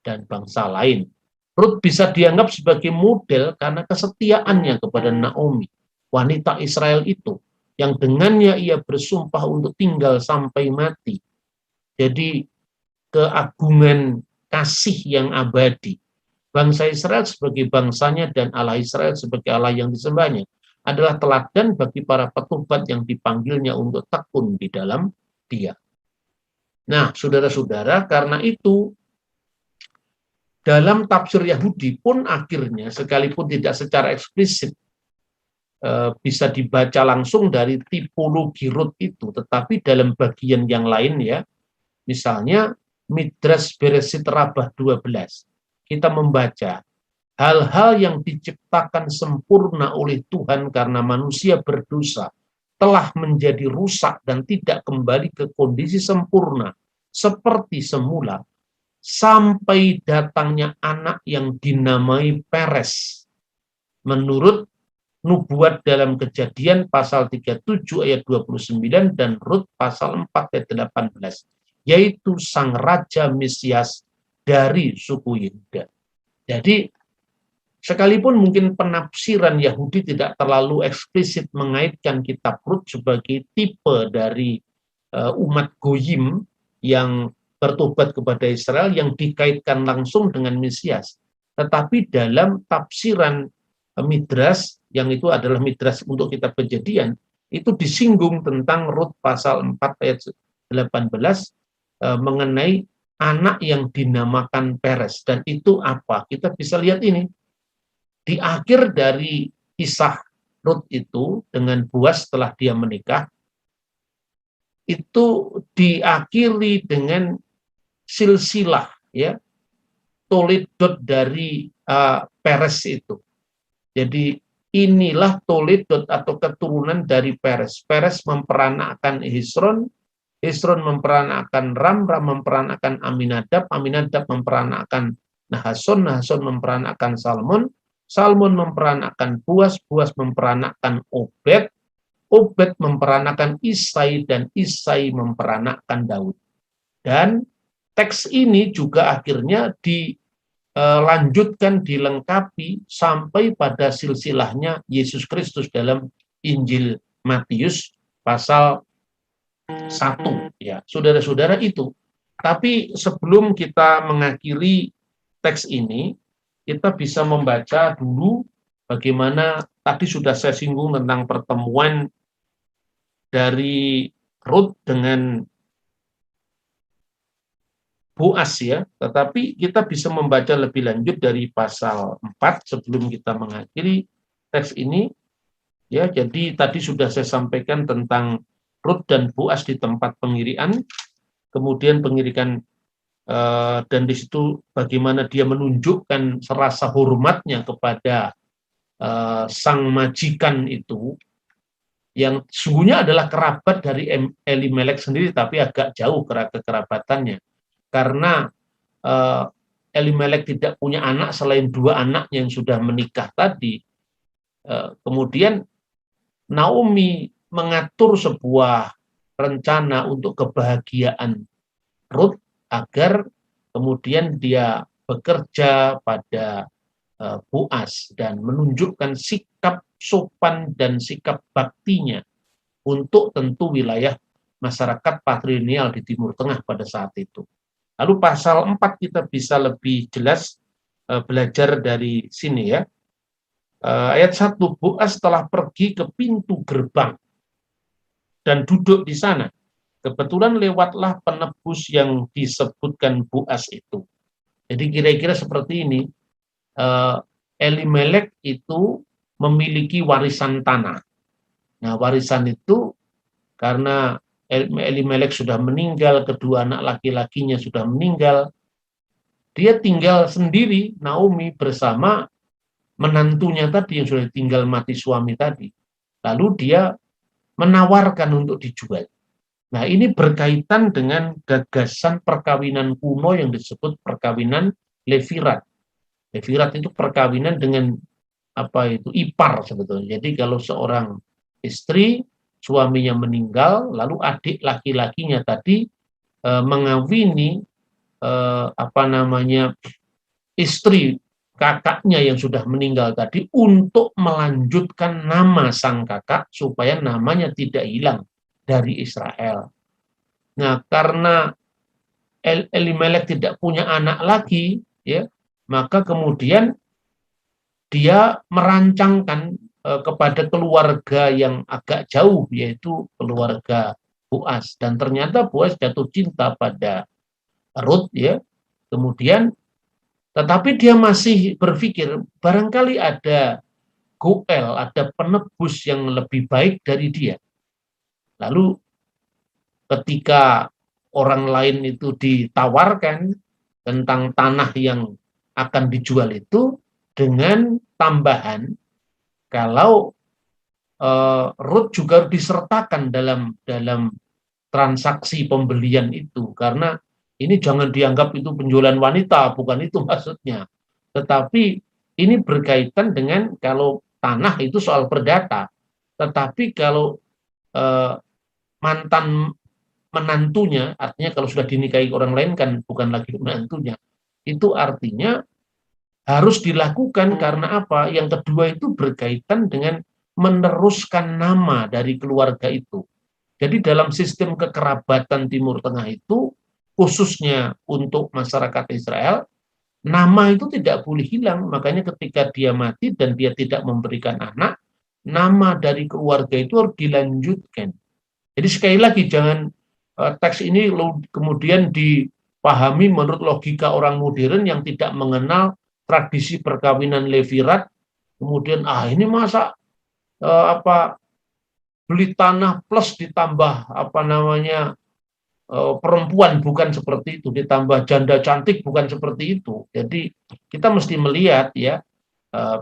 dan bangsa lain. Rut bisa dianggap sebagai model karena kesetiaannya kepada Naomi, wanita Israel itu, yang dengannya ia bersumpah untuk tinggal sampai mati. Jadi keagungan kasih yang abadi. Bangsa Israel sebagai bangsanya dan Allah Israel sebagai Allah yang disembahnya adalah teladan bagi para petobat yang dipanggilnya untuk tekun di dalam Dia. Nah, saudara-saudara, karena itu dalam tafsir Yahudi pun akhirnya, sekalipun tidak secara eksplisit bisa dibaca langsung dari tipologi Rut itu, tetapi dalam bagian yang lain, ya, misalnya Midrash Bereshit Rabbah 12, kita membaca hal-hal yang diciptakan sempurna oleh Tuhan karena manusia berdosa telah menjadi rusak dan tidak kembali ke kondisi sempurna seperti semula, sampai datangnya anak yang dinamai Peres. Menurut nubuat dalam Kejadian pasal 37 ayat 29 dan Rut pasal 4 ayat 18, yaitu sang Raja Mesias dari suku Yehuda. Jadi sekalipun mungkin penafsiran Yahudi tidak terlalu eksplisit mengaitkan kitab Rut sebagai tipe dari umat Goyim yang bertobat kepada Israel yang dikaitkan langsung dengan Mesias. Tetapi dalam tafsiran Midrash, yang itu adalah Midrash untuk kitab Kejadian, itu disinggung tentang Rut pasal 4 ayat 18 mengenai anak yang dinamakan Peres. Dan itu apa? Kita bisa lihat ini. Di akhir dari kisah Rut itu dengan Boaz setelah dia menikah, itu diakhiri dengan silsilah, ya, toledot dari Peres itu. Jadi inilah toledot atau keturunan dari Peres. Peres memperanakkan Hezron, Hezron memperanakkan Ram, Ram memperanakkan Aminadab, Aminadab memperanakkan Nahason, Nahason memperanakkan Salmon, Salmon memperanakkan Boaz, Boaz memperanakkan Obed, Obed memperanakkan Isai, dan Isai memperanakkan Daud. Dan teks ini juga akhirnya dilanjutkan, dilengkapi sampai pada silsilahnya Yesus Kristus dalam Injil Matius pasal 1 ya, saudara-saudara itu. Tapi sebelum kita mengakhiri teks ini, kita bisa membaca dulu bagaimana tadi sudah saya singgung tentang pertemuan dari Rut dengan Boas ya, tetapi kita bisa membaca lebih lanjut dari pasal 4 sebelum kita mengakhiri teks ini ya. Jadi tadi sudah saya sampaikan tentang Rut dan Boas di tempat pengirian, kemudian pengirikan dan di situ bagaimana dia menunjukkan rasa hormatnya kepada sang majikan itu yang sungguhnya adalah kerabat dari Elimelek sendiri, tapi agak jauh kekerabatannya. Karena Elimelek tidak punya anak selain 2 anaknya yang sudah menikah tadi. Kemudian Naomi mengatur sebuah rencana untuk kebahagiaan Rut agar kemudian dia bekerja pada Boas dan menunjukkan sikap sopan dan sikap baktinya untuk tentu wilayah masyarakat patrilineal di Timur Tengah pada saat itu. Lalu pasal 4 kita bisa lebih jelas belajar dari sini ya. Ayat 1, Boas telah pergi ke pintu gerbang dan duduk di sana. Kebetulan lewatlah penebus yang disebutkan Boas itu. Jadi kira-kira seperti ini, Elimelek itu memiliki warisan tanah. Nah, warisan itu karena Elimelek sudah meninggal, kedua anak laki-lakinya sudah meninggal, dia tinggal sendiri, Naomi, bersama menantunya tadi yang sudah tinggal mati suami tadi. Lalu dia menawarkan untuk dijual. Nah, ini berkaitan dengan gagasan perkawinan kuno yang disebut perkawinan levirat. Levirat itu perkawinan dengan ipar sebetulnya. Jadi kalau seorang istri suaminya meninggal, lalu adik laki-lakinya tadi mengawini istri kakaknya yang sudah meninggal tadi untuk melanjutkan nama sang kakak supaya namanya tidak hilang dari Israel. Nah, karena Elimelek tidak punya anak lagi, ya, maka kemudian dia merancangkan kepada keluarga yang agak jauh, yaitu keluarga Boas. Dan ternyata Boas jatuh cinta pada Rut, ya. Kemudian, tetapi dia masih berpikir, barangkali ada Goel, ada penebus yang lebih baik dari dia. Lalu ketika orang lain itu ditawarkan tentang tanah yang akan dijual itu dengan tambahan kalau Rut juga disertakan dalam transaksi pembelian itu, karena ini jangan dianggap itu penjualan wanita, bukan itu maksudnya. Tetapi ini berkaitan dengan kalau tanah itu soal perdata, tetapi kalau mantan menantunya, artinya kalau sudah dinikahi orang lain kan bukan lagi menantunya, itu artinya harus dilakukan karena apa? Yang kedua itu berkaitan dengan meneruskan nama dari keluarga itu. Jadi dalam sistem kekerabatan Timur Tengah itu, khususnya untuk masyarakat Israel, nama itu tidak boleh hilang. Makanya ketika dia mati dan dia tidak memberikan anak, nama dari keluarga itu harus dilanjutkan. Jadi sekali lagi, jangan teks ini kemudian dipahami menurut logika orang modern yang tidak mengenal tradisi perkawinan levirat, kemudian ini masa beli tanah plus ditambah perempuan, bukan seperti itu, ditambah janda cantik, bukan seperti itu. Jadi kita mesti melihat ya,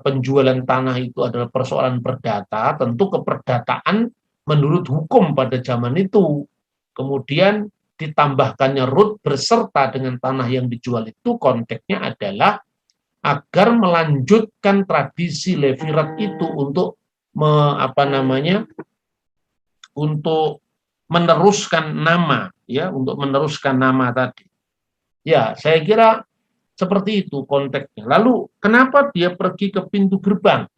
penjualan tanah itu adalah persoalan perdata, tentu keperdataan menurut hukum pada zaman itu. Kemudian ditambahkannya Rut berserta dengan tanah yang dijual itu, konteksnya adalah agar melanjutkan tradisi levirat itu untuk untuk meneruskan nama, ya, untuk meneruskan nama tadi. Ya, saya kira seperti itu konteksnya. Lalu kenapa dia pergi ke pintu gerbang?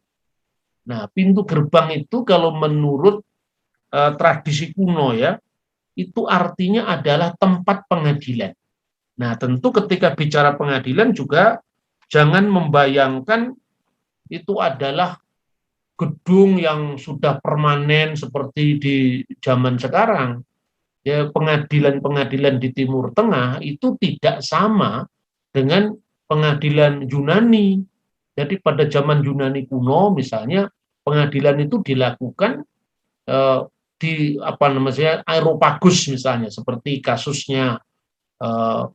Nah, pintu gerbang itu kalau menurut tradisi kuno ya, itu artinya adalah tempat pengadilan. Nah, tentu ketika bicara pengadilan juga jangan membayangkan itu adalah gedung yang sudah permanen seperti di zaman sekarang. Ya, pengadilan-pengadilan di Timur Tengah itu tidak sama dengan pengadilan Yunani. Jadi pada zaman Yunani kuno misalnya pengadilan itu dilakukan di apa namanya Areopagus misalnya, seperti kasusnya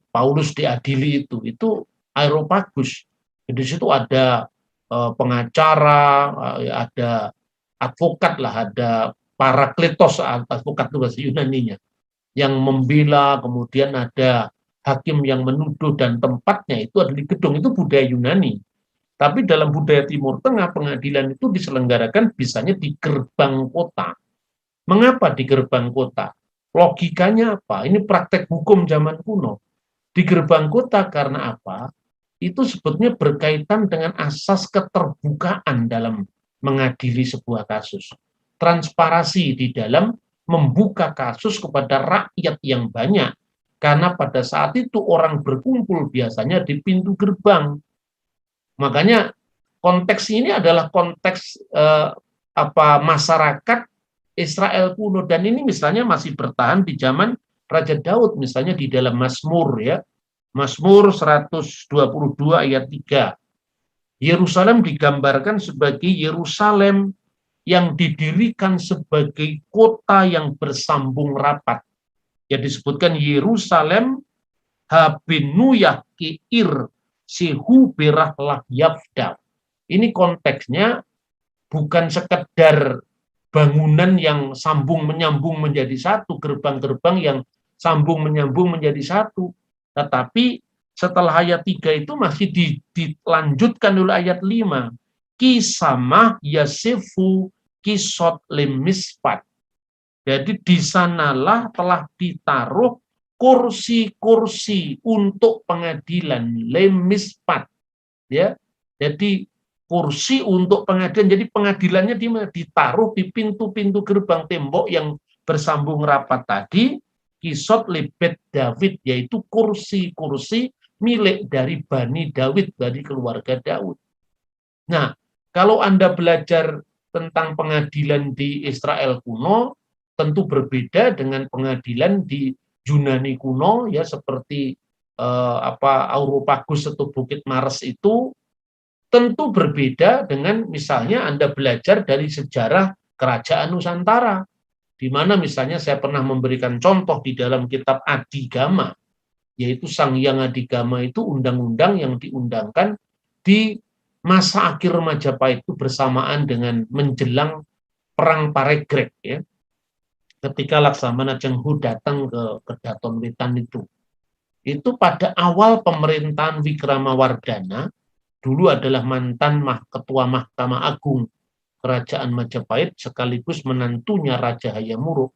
Paulus diadili itu Areopagus. Di situ ada pengacara, ada advokat lah, ada parakletos, advokat itu bahasa Yunaninya, yang membela, kemudian ada hakim yang menuduh, dan tempatnya itu ada di gedung. Itu budaya Yunani. Tapi dalam budaya Timur Tengah, pengadilan itu diselenggarakan bisanya di gerbang kota. Mengapa di gerbang kota? Logikanya apa? Ini praktek hukum zaman kuno. Di gerbang kota karena apa? Itu sebetulnya berkaitan dengan asas keterbukaan dalam mengadili sebuah kasus. Transparansi di dalam membuka kasus kepada rakyat yang banyak. Karena pada saat itu orang berkumpul biasanya di pintu gerbang. Makanya konteks ini adalah konteks masyarakat Israel kuno, dan ini misalnya masih bertahan di zaman Raja Daud, misalnya di dalam Mazmur ya. Mazmur 122 ayat 3. Yerusalem digambarkan sebagai Yerusalem yang didirikan sebagai kota yang bersambung rapat. Ya, disebutkan Yerusalem habinuyah keir sehu berahlah yafda. Ini konteksnya bukan sekedar bangunan yang sambung menyambung menjadi satu, gerbang-gerbang yang sambung menyambung menjadi satu. Tetapi setelah ayat 3 itu masih dilanjutkan oleh ayat 5. Kisamah yasefu kisot lemispat. Jadi di sanalah telah ditaruh kursi-kursi untuk pengadilan, lemispat. Ya. Jadi kursi untuk pengadilan. Jadi pengadilannya ditaruh di pintu-pintu gerbang tembok yang bersambung rapat tadi, kisot lebet David, yaitu kursi-kursi milik dari Bani Daud, dari keluarga Daud. Nah, kalau Anda belajar tentang pengadilan di Israel kuno, tentu berbeda dengan pengadilan di Yunani kuno, ya, seperti Areopagus atau Bukit Mars itu. Tentu berbeda dengan misalnya Anda belajar dari sejarah kerajaan Nusantara, di mana misalnya saya pernah memberikan contoh di dalam kitab Adigama, yaitu Sang Hyang Adigama itu undang-undang yang diundangkan di masa akhir Majapahit itu bersamaan dengan menjelang Perang Paregreg, ya. Ketika Laksamana Cengho datang ke Daton Wetan itu pada awal pemerintahan Wikramawardhana, dulu adalah mantan Ketua Mahkamah Agung Kerajaan Majapahit sekaligus menantunya Raja Hayam Wuruk.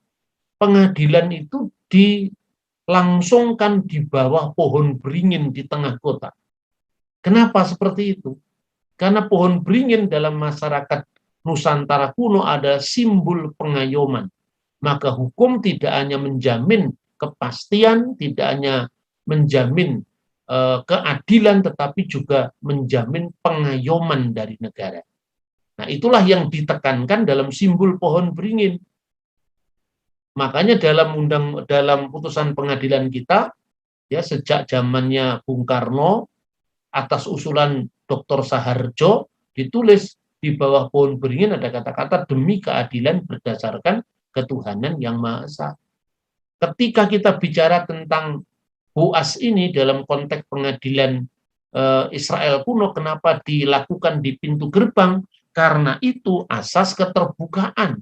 Pengadilan itu dilangsungkan di bawah pohon beringin di tengah kota. Kenapa seperti itu? Karena pohon beringin dalam masyarakat Nusantara kuno adalah simbol pengayoman. Maka hukum tidak hanya menjamin kepastian, tidak hanya menjamin keadilan, tetapi juga menjamin pengayoman dari negara. Nah, itulah yang ditekankan dalam simbol pohon beringin. Makanya dalam putusan pengadilan kita, ya, sejak zamannya Bung Karno atas usulan Dr. Saharjo, ditulis di bawah pohon beringin ada kata-kata demi keadilan berdasarkan ketuhanan yang Maha Esa. Ketika kita bicara tentang Boas ini dalam konteks pengadilan Israel kuno, kenapa dilakukan di pintu gerbang? Karena itu asas keterbukaan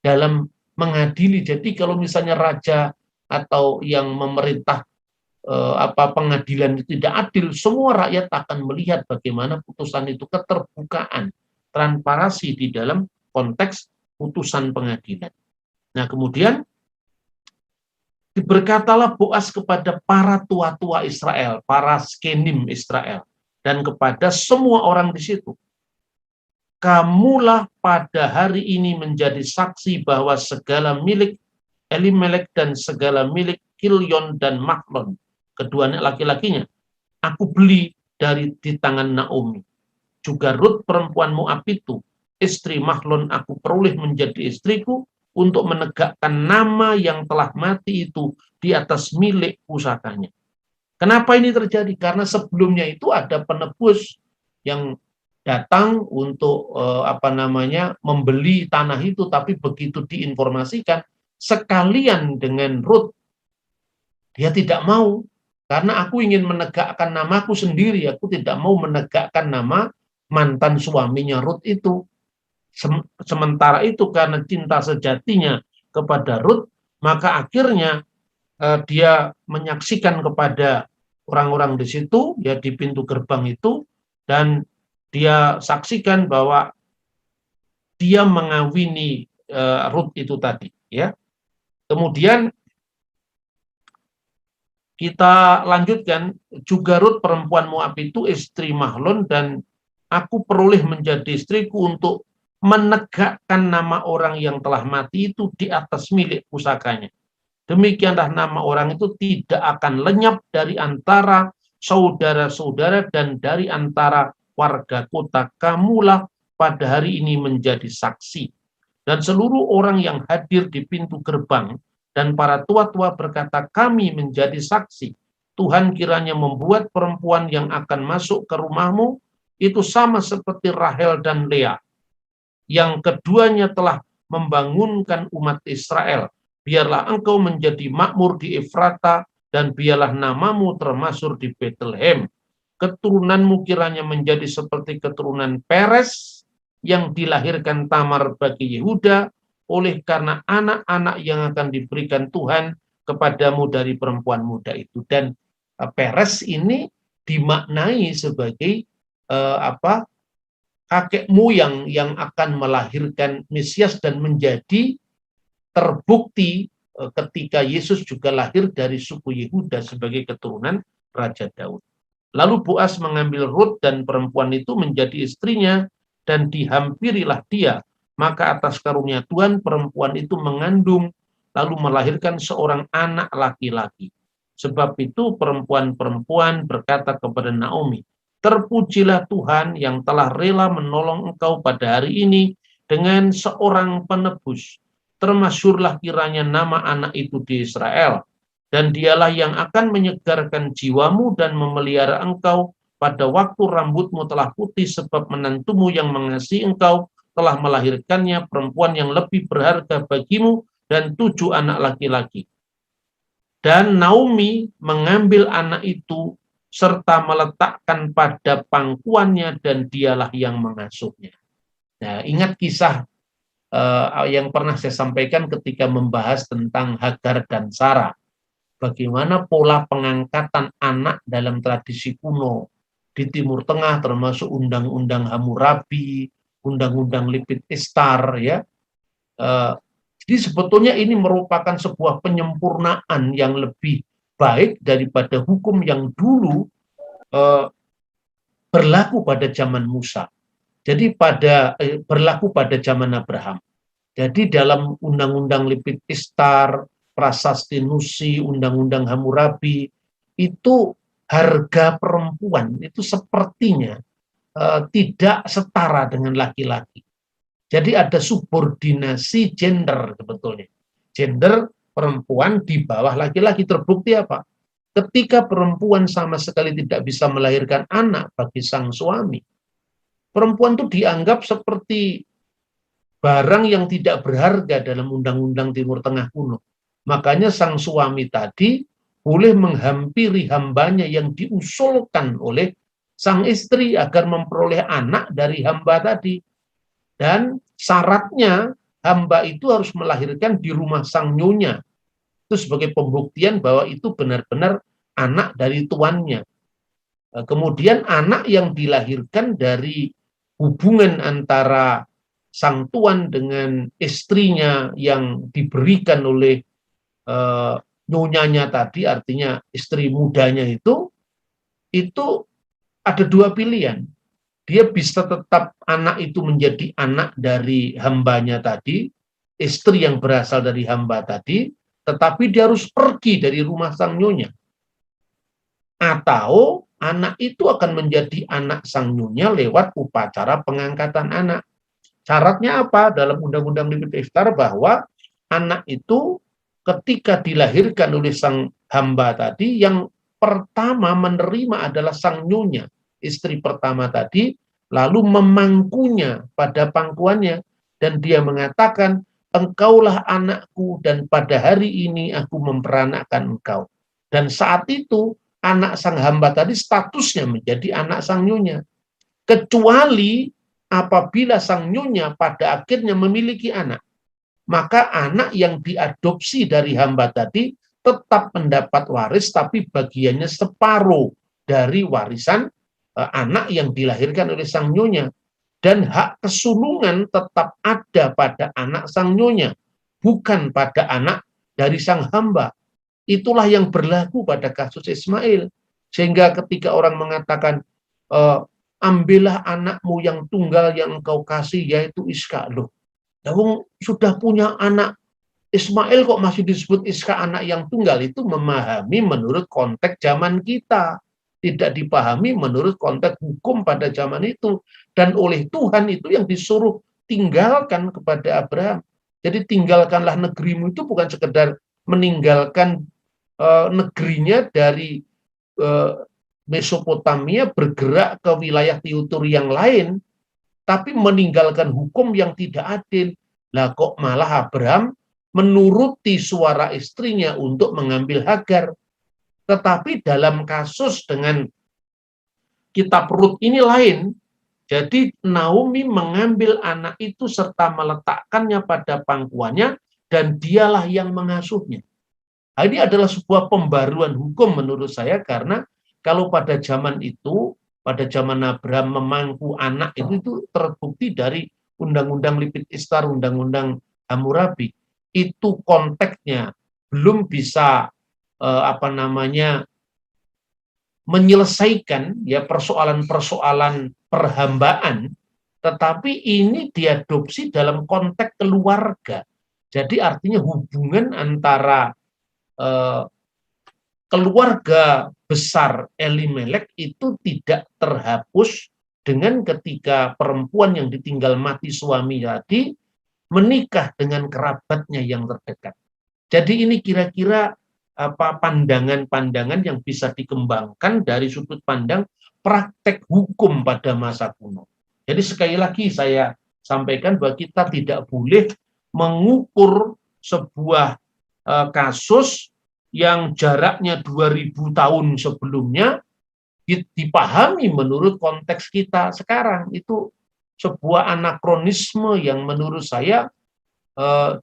dalam mengadili. Jadi kalau misalnya raja atau yang memerintah pengadilan itu tidak adil, semua rakyat akan melihat bagaimana putusan itu keterbukaan, transparansi di dalam konteks putusan pengadilan. Nah, kemudian berkatalah Boas kepada para tua-tua Israel, para skenim Israel, dan kepada semua orang di situ. kamulah pada hari ini menjadi saksi bahwa segala milik Elimelek dan segala milik Kilyon dan Mahlon, kedua anak laki-lakinya, aku beli di tangan Naomi. Juga Rut perempuan Moab itu, istri Mahlon, aku peroleh menjadi istriku untuk menegakkan nama yang telah mati itu di atas milik pusakanya. Kenapa ini terjadi? Karena sebelumnya itu ada penebus yang datang untuk membeli tanah itu, tapi begitu diinformasikan sekalian dengan Rut, dia tidak mau, karena aku ingin menegakkan namaku sendiri, aku tidak mau menegakkan nama mantan suaminya Rut itu. Sementara itu karena cinta sejatinya kepada Rut, maka akhirnya dia menyaksikan kepada orang-orang di situ, ya di pintu gerbang itu, dan dia saksikan bahwa dia mengawini Rut itu tadi, ya. Kemudian kita lanjutkan, juga Rut perempuan Moab itu istri Mahlon, dan aku peroleh menjadi istriku untuk menegakkan nama orang yang telah mati itu di atas milik pusakanya. Demikianlah nama orang itu tidak akan lenyap dari antara saudara-saudara dan dari antara warga kota. Kamulah pada hari ini menjadi saksi. Dan seluruh orang yang hadir di pintu gerbang dan para tua-tua berkata, kami menjadi saksi. Tuhan kiranya membuat perempuan yang akan masuk ke rumahmu itu sama seperti Rahel dan Lea, yang keduanya telah membangunkan umat Israel. Biarlah engkau menjadi makmur di Efrata, dan biarlah namamu termasuk di Bethlehem. Keturunanmu kiranya menjadi seperti keturunan Peres, yang dilahirkan Tamar bagi Yehuda, oleh karena anak-anak yang akan diberikan Tuhan kepadamu dari perempuan muda itu. Dan Peres ini dimaknai sebagai kakek moyang yang akan melahirkan Mesias dan menjadi terbukti ketika Yesus juga lahir dari suku Yehuda sebagai keturunan Raja Daud. Lalu Boas mengambil Rut dan perempuan itu menjadi istrinya, dan dihampirilah dia. Maka atas karunia Tuhan perempuan itu mengandung, lalu melahirkan seorang anak laki-laki. Sebab itu perempuan-perempuan berkata kepada Naomi, terpujilah Tuhan yang telah rela menolong engkau pada hari ini dengan seorang penebus. Termasyurlah kiranya nama anak itu di Israel, dan dialah yang akan menyegarkan jiwamu dan memelihara engkau pada waktu rambutmu telah putih, sebab menantumu yang mengasihi engkau telah melahirkannya perempuan yang lebih berharga bagimu dan 7 anak laki-laki. Dan Naomi mengambil anak itu serta meletakkan pada pangkuannya, dan dialah yang mengasuhnya. Nah, ingat kisah yang pernah saya sampaikan ketika membahas tentang Hagar dan Sarah. Bagaimana pola pengangkatan anak dalam tradisi kuno di Timur Tengah, termasuk undang-undang Hammurabi, undang-undang Lipit Ishtar, ya. Jadi sebetulnya ini merupakan sebuah penyempurnaan yang lebih baik daripada hukum yang dulu berlaku pada zaman Musa. Jadi berlaku pada zaman Abraham. Jadi dalam undang-undang Lipit Ishtar, Prasasti Nusi, undang-undang Hammurabi, itu harga perempuan itu sepertinya tidak setara dengan laki-laki. Jadi ada subordinasi gender sebetulnya. Gender perempuan di bawah laki-laki. Terbukti apa? Ketika perempuan sama sekali tidak bisa melahirkan anak bagi sang suami, perempuan itu dianggap seperti barang yang tidak berharga dalam undang-undang Timur Tengah kuno. Makanya sang suami tadi boleh menghampiri hambanya yang diusulkan oleh sang istri agar memperoleh anak dari hamba tadi. Dan syaratnya hamba itu harus melahirkan di rumah sang nyonya. Itu sebagai pembuktian bahwa itu benar-benar anak dari tuannya. Kemudian anak yang dilahirkan dari hubungan antara sang tuan dengan istrinya yang diberikan oleh nyonyanya tadi, artinya istri mudanya itu ada 2 pilihan. dia bisa tetap anak itu menjadi anak dari hambanya tadi, istri yang berasal dari hamba tadi, tetapi dia harus pergi dari rumah sang nyonya. Atau anak itu akan menjadi anak sang nyonya lewat upacara pengangkatan anak. Syaratnya apa? Dalam Undang-Undang Lipit Iftar bahwa anak itu ketika dilahirkan oleh sang hamba tadi, yang pertama menerima adalah sang nyonya, istri pertama tadi, lalu memangkunya pada pangkuannya, dan dia mengatakan, engkaulah anakku dan pada hari ini aku memperanakkan engkau. Dan saat itu anak sang hamba tadi statusnya menjadi anak sang nyonya. Kecuali apabila sang nyonya pada akhirnya memiliki anak, maka anak yang diadopsi dari hamba tadi tetap mendapat waris, tapi bagiannya separuh dari warisan anak yang dilahirkan oleh sang nyonya. Dan hak kesulungan tetap ada pada anak sang nyonya, bukan pada anak dari sang hamba. Itulah yang berlaku pada kasus Ismail. Sehingga ketika orang mengatakan, ambillah anakmu yang tunggal yang engkau kasih, yaitu Iska. Loh, sudah punya anak Ismail kok masih disebut Iska anak yang tunggal? Itu memahami menurut konteks zaman kita. Tidak dipahami menurut konteks hukum pada zaman itu. Dan oleh Tuhan itu yang disuruh tinggalkan kepada Abraham. Jadi tinggalkanlah negerimu itu bukan sekedar meninggalkan negerinya dari Mesopotamia bergerak ke wilayah Teutur yang lain, tapi meninggalkan hukum yang tidak adil. Lah kok malah Abraham menuruti suara istrinya untuk mengambil Hagar. Tetapi dalam kasus dengan kitab Rut ini lain. Jadi Naomi mengambil anak itu serta meletakkannya pada pangkuannya, dan dialah yang mengasuhnya. Nah, ini adalah sebuah pembaruan hukum menurut saya, karena kalau pada zaman itu, pada zaman Abraham memangku anak itu terbukti dari Undang-Undang Lipit Ishtar, Undang-Undang Hammurabi. Itu konteksnya belum bisa menyelesaikan ya persoalan-persoalan perhambaan, tetapi ini diadopsi dalam konteks keluarga. Jadi artinya hubungan antara keluarga besar Elimelek itu tidak terhapus dengan ketika perempuan yang ditinggal mati suami tadi menikah dengan kerabatnya yang terdekat. Jadi ini kira-kira pandangan-pandangan yang bisa dikembangkan dari sudut pandang praktek hukum pada masa kuno. Jadi sekali lagi saya sampaikan bahwa kita tidak boleh mengukur sebuah kasus yang jaraknya 2000 tahun sebelumnya dipahami menurut konteks kita sekarang. Itu sebuah anakronisme yang menurut saya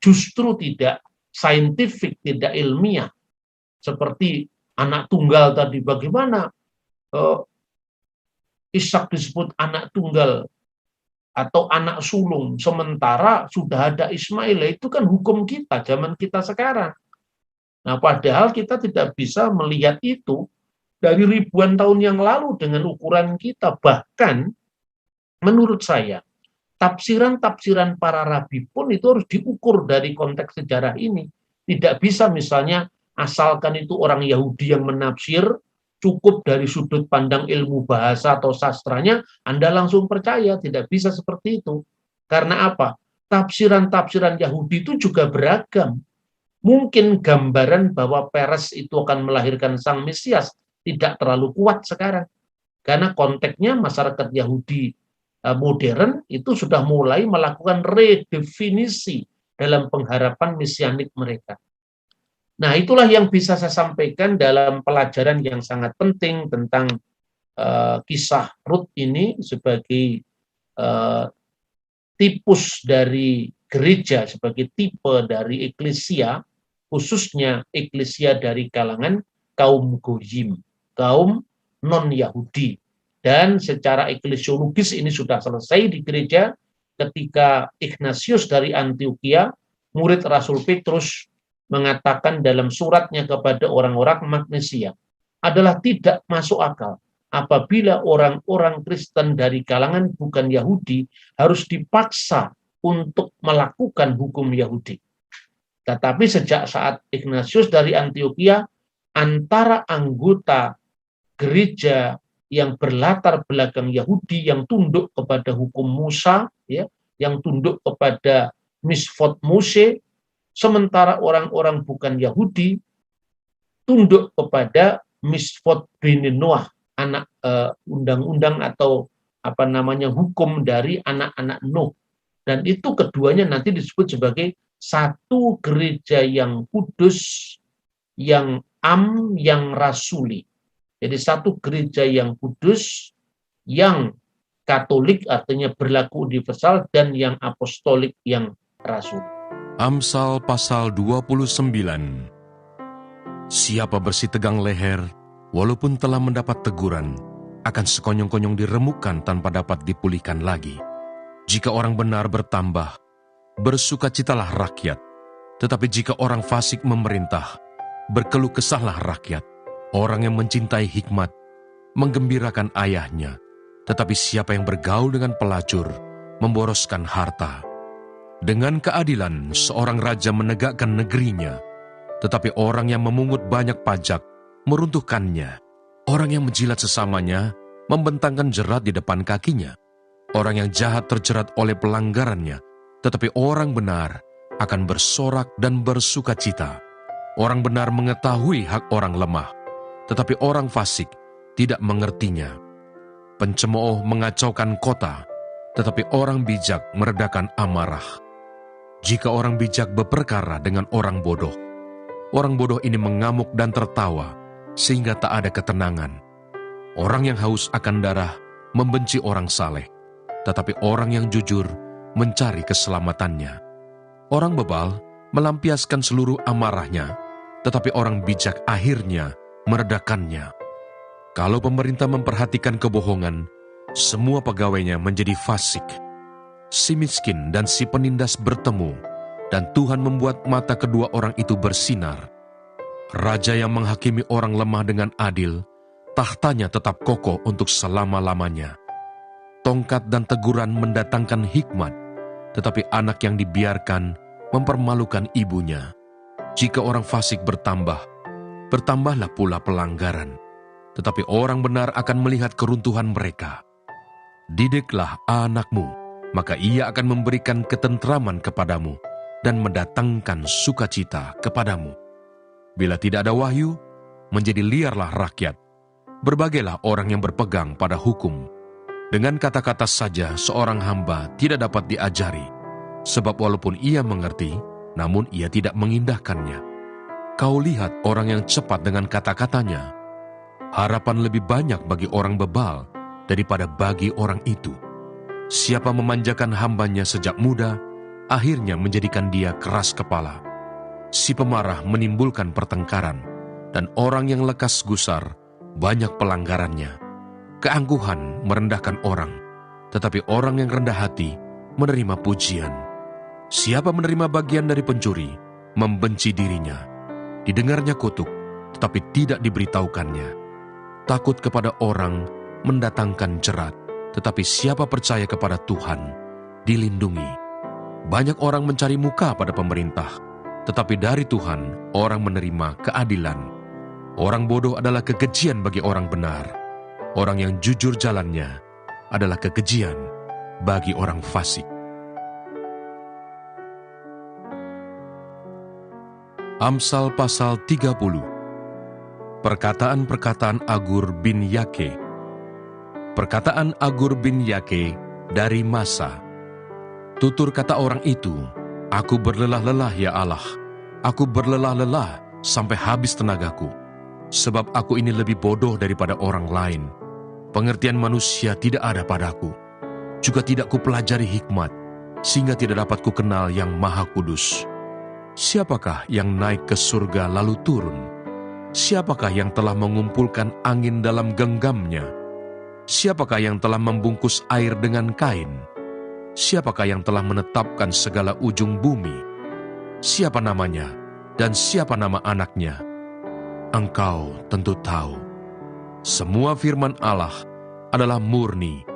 justru tidak saintifik, tidak ilmiah. Seperti anak tunggal tadi, bagaimana Ishak disebut anak tunggal atau anak sulung, sementara sudah ada Ismail. Itu kan hukum kita, zaman kita sekarang. Nah, padahal kita tidak bisa melihat itu dari ribuan tahun yang lalu dengan ukuran kita. Bahkan menurut saya, tafsiran-tafsiran para rabi pun itu harus diukur dari konteks sejarah ini. Tidak bisa misalnya asalkan itu orang Yahudi yang menafsir, cukup dari sudut pandang ilmu bahasa atau sastranya, Anda langsung percaya. Tidak bisa seperti itu. Karena apa? Tafsiran-tafsiran Yahudi itu juga beragam. Mungkin gambaran bahwa Peres itu akan melahirkan sang Mesias tidak terlalu kuat sekarang. Karena konteksnya masyarakat Yahudi modern itu sudah mulai melakukan redefinisi dalam pengharapan mesianik mereka. Nah, itulah yang bisa saya sampaikan dalam pelajaran yang sangat penting tentang kisah Rut ini sebagai tipus dari gereja, sebagai tipe dari eklesia, khususnya eklesia dari kalangan kaum Goyim, kaum non-Yahudi. Dan secara eklesiologis ini sudah selesai di gereja ketika Ignatius dari Antioquia, murid Rasul Petrus, mengatakan dalam suratnya kepada orang-orang Magnesia adalah tidak masuk akal apabila orang-orang Kristen dari kalangan bukan Yahudi harus dipaksa untuk melakukan hukum Yahudi. Tetapi sejak saat Ignatius dari Antioquia, antara anggota gereja yang berlatar belakang Yahudi, yang tunduk kepada hukum Musa, ya, yang tunduk kepada misfot Mose, sementara orang-orang bukan Yahudi tunduk kepada misfot Bene Noah, anak undang-undang atau hukum dari anak-anak Nuh. Dan itu keduanya nanti disebut sebagai satu gereja yang kudus, yang yang rasuli. Jadi satu gereja yang kudus, yang Katolik artinya berlaku universal, dan yang apostolik yang rasul. Amsal pasal 29. Siapa bersih tegang leher, walaupun telah mendapat teguran, akan sekonyong-konyong diremukkan tanpa dapat dipulihkan lagi. Jika orang benar bertambah, bersukacitalah rakyat. Tetapi jika orang fasik memerintah, berkeluh kesahlah rakyat. Orang yang mencintai hikmat, menggembirakan ayahnya. Tetapi siapa yang bergaul dengan pelacur, memboroskan harta. Dengan keadilan, seorang raja menegakkan negerinya. Tetapi orang yang memungut banyak pajak, meruntuhkannya. Orang yang menjilat sesamanya, membentangkan jerat di depan kakinya. Orang yang jahat terjerat oleh pelanggarannya, tetapi orang benar akan bersorak dan bersukacita. Orang benar mengetahui hak orang lemah, tetapi orang fasik tidak mengertinya. Pencemooh mengacaukan kota, tetapi orang bijak meredakan amarah. Jika orang bijak berperkara dengan orang bodoh ini mengamuk dan tertawa, sehingga tak ada ketenangan. Orang yang haus akan darah membenci orang saleh, tetapi orang yang jujur mencari keselamatannya. Orang bebal melampiaskan seluruh amarahnya, tetapi orang bijak akhirnya meredakannya. Kalau pemerintah memperhatikan kebohongan, semua pegawainya menjadi fasik. Si miskin dan si penindas bertemu, dan Tuhan membuat mata kedua orang itu bersinar. Raja yang menghakimi orang lemah dengan adil, tahtanya tetap kokoh untuk selama-lamanya. Tongkat dan teguran mendatangkan hikmat, tetapi anak yang dibiarkan mempermalukan ibunya. Jika orang fasik bertambah, bertambahlah pula pelanggaran, tetapi orang benar akan melihat keruntuhan mereka. Didiklah anakmu, maka ia akan memberikan ketentraman kepadamu dan mendatangkan sukacita kepadamu. Bila tidak ada wahyu, menjadi liarlah rakyat. Berbagailah orang yang berpegang pada hukum. Dengan kata-kata saja seorang hamba tidak dapat diajari, sebab walaupun ia mengerti, namun ia tidak mengindahkannya. Kau lihat orang yang cepat dengan kata-katanya. Harapan lebih banyak bagi orang bebal daripada bagi orang itu. Siapa memanjakan hambanya sejak muda, akhirnya menjadikan dia keras kepala. Si pemarah menimbulkan pertengkaran, dan orang yang lekas gusar banyak pelanggarannya. Keangkuhan merendahkan orang, tetapi orang yang rendah hati menerima pujian. Siapa menerima bagian dari pencuri, membenci dirinya. Didengarnya kutuk, tetapi tidak diberitahukannya. Takut kepada orang mendatangkan jerat, tetapi siapa percaya kepada Tuhan, dilindungi. Banyak orang mencari muka pada pemerintah, tetapi dari Tuhan orang menerima keadilan. Orang bodoh adalah kekejian bagi orang benar. Orang yang jujur jalannya adalah kekejian bagi orang fasik. Amsal pasal 30. Perkataan-perkataan Agur bin Yake. Perkataan Agur bin Yake dari Masa. Tutur kata orang itu, aku berlelah-lelah ya Allah, aku berlelah-lelah sampai habis tenagaku, sebab aku ini lebih bodoh daripada orang lain. Pengertian manusia tidak ada padaku, juga tidak kupelajari hikmat, sehingga tidak dapat kukenal yang Maha Kudus. Siapakah yang naik ke surga lalu turun? Siapakah yang telah mengumpulkan angin dalam genggamnya? Siapakah yang telah membungkus air dengan kain? Siapakah yang telah menetapkan segala ujung bumi? Siapa namanya dan siapa nama anaknya? Engkau tentu tahu. Semua firman Allah adalah murni.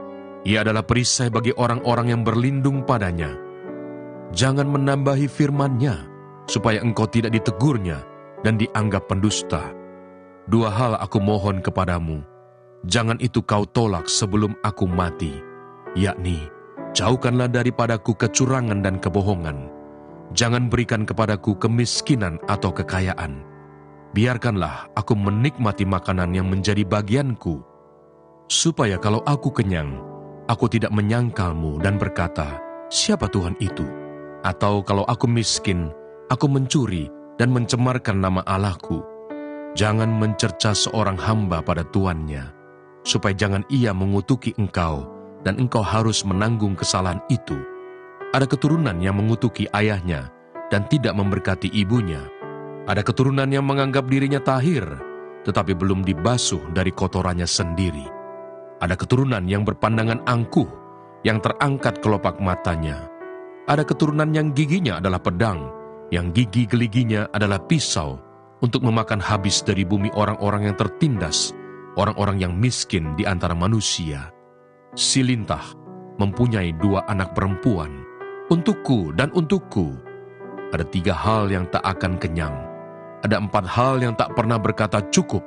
Ia adalah perisai bagi orang-orang yang berlindung padanya. Jangan menambahi firman-Nya, supaya engkau tidak ditegurnya dan dianggap pendusta. 2 hal aku mohon kepadamu, jangan itu kau tolak sebelum aku mati, yakni, jauhkanlah daripadaku kecurangan dan kebohongan. Jangan berikan kepadaku kemiskinan atau kekayaan. Biarkanlah aku menikmati makanan yang menjadi bagianku, supaya kalau aku kenyang, aku tidak menyangkalmu dan berkata, siapa Tuhan itu? Atau kalau aku miskin, aku mencuri dan mencemarkan nama Allahku. Jangan mencerca seorang hamba pada tuannya, supaya jangan ia mengutuki engkau, dan engkau harus menanggung kesalahan itu. Ada keturunan yang mengutuki ayahnya, dan tidak memberkati ibunya. Ada keturunan yang menganggap dirinya tahir, tetapi belum dibasuh dari kotorannya sendiri. Ada keturunan yang berpandangan angkuh, yang terangkat kelopak matanya. Ada keturunan yang giginya adalah pedang, yang gigi geliginya adalah pisau, untuk memakan habis dari bumi orang-orang yang tertindas, orang-orang yang miskin di antara manusia. Si lintah mempunyai 2 anak perempuan, untukku dan untukku. Ada 3 hal yang tak akan kenyang. Ada 4 hal yang tak pernah berkata cukup.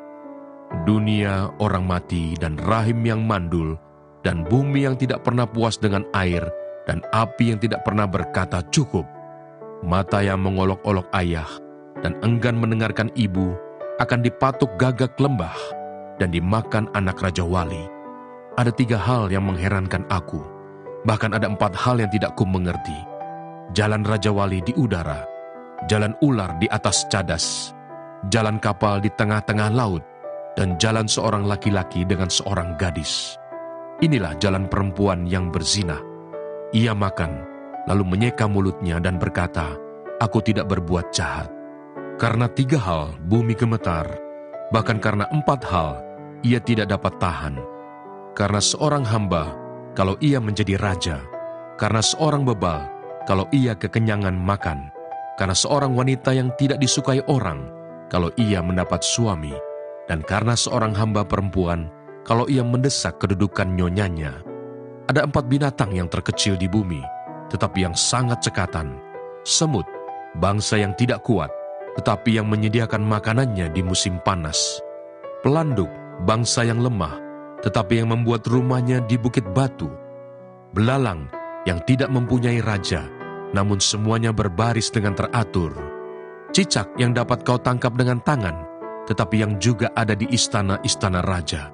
Dunia, orang mati, dan rahim yang mandul, dan bumi yang tidak pernah puas dengan air, dan api yang tidak pernah berkata cukup. Mata yang mengolok-olok ayah, dan enggan mendengarkan ibu, akan dipatuk gagak lembah, dan dimakan anak Raja Wali. Ada 3 hal yang mengherankan aku, bahkan ada 4 hal yang tidak ku mengerti. Jalan Raja Wali di udara, jalan ular di atas cadas, jalan kapal di tengah-tengah laut, dan jalan seorang laki-laki dengan seorang gadis. Inilah jalan perempuan yang berzina. Ia makan, lalu menyeka mulutnya dan berkata, aku tidak berbuat jahat. Karena 3 hal bumi gemetar, bahkan karena 4 hal ia tidak dapat tahan. Karena seorang hamba, kalau ia menjadi raja. Karena seorang bebal, kalau ia kekenyangan makan. Karena seorang wanita yang tidak disukai orang, kalau ia mendapat suami. Dan karena seorang hamba perempuan, kalau ia mendesak kedudukan nyonyanya. Ada 4 binatang yang terkecil di bumi, tetapi yang sangat cekatan. Semut, bangsa yang tidak kuat, tetapi yang menyediakan makanannya di musim panas. Pelanduk, bangsa yang lemah, tetapi yang membuat rumahnya di bukit batu. Belalang, yang tidak mempunyai raja, namun semuanya berbaris dengan teratur. Cicak yang dapat kau tangkap dengan tangan, tetapi yang juga ada di istana-istana raja.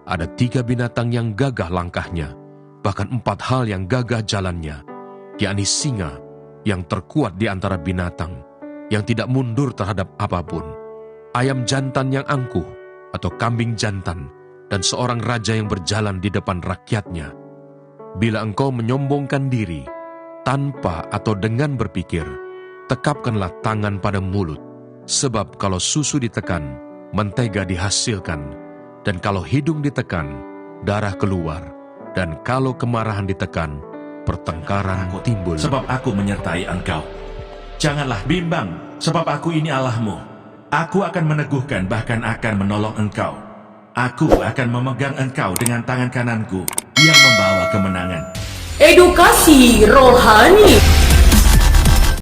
Ada 3 binatang yang gagah langkahnya, bahkan 4 hal yang gagah jalannya, yakni singa, yang terkuat di antara binatang, yang tidak mundur terhadap apapun, ayam jantan yang angkuh, atau kambing jantan, dan seorang raja yang berjalan di depan rakyatnya. Bila engkau menyombongkan diri, tanpa atau dengan berpikir, tekapkanlah tangan pada mulut. Sebab kalau susu ditekan, mentega dihasilkan, dan kalau hidung ditekan, darah keluar, dan kalau kemarahan ditekan, pertengkaran timbul. Sebab aku menyertai engkau. Janganlah bimbang, sebab aku ini Allahmu. Aku akan meneguhkan, bahkan akan menolong engkau. Aku akan memegang engkau dengan tangan kananku yang membawa kemenangan. Edukasi rohani.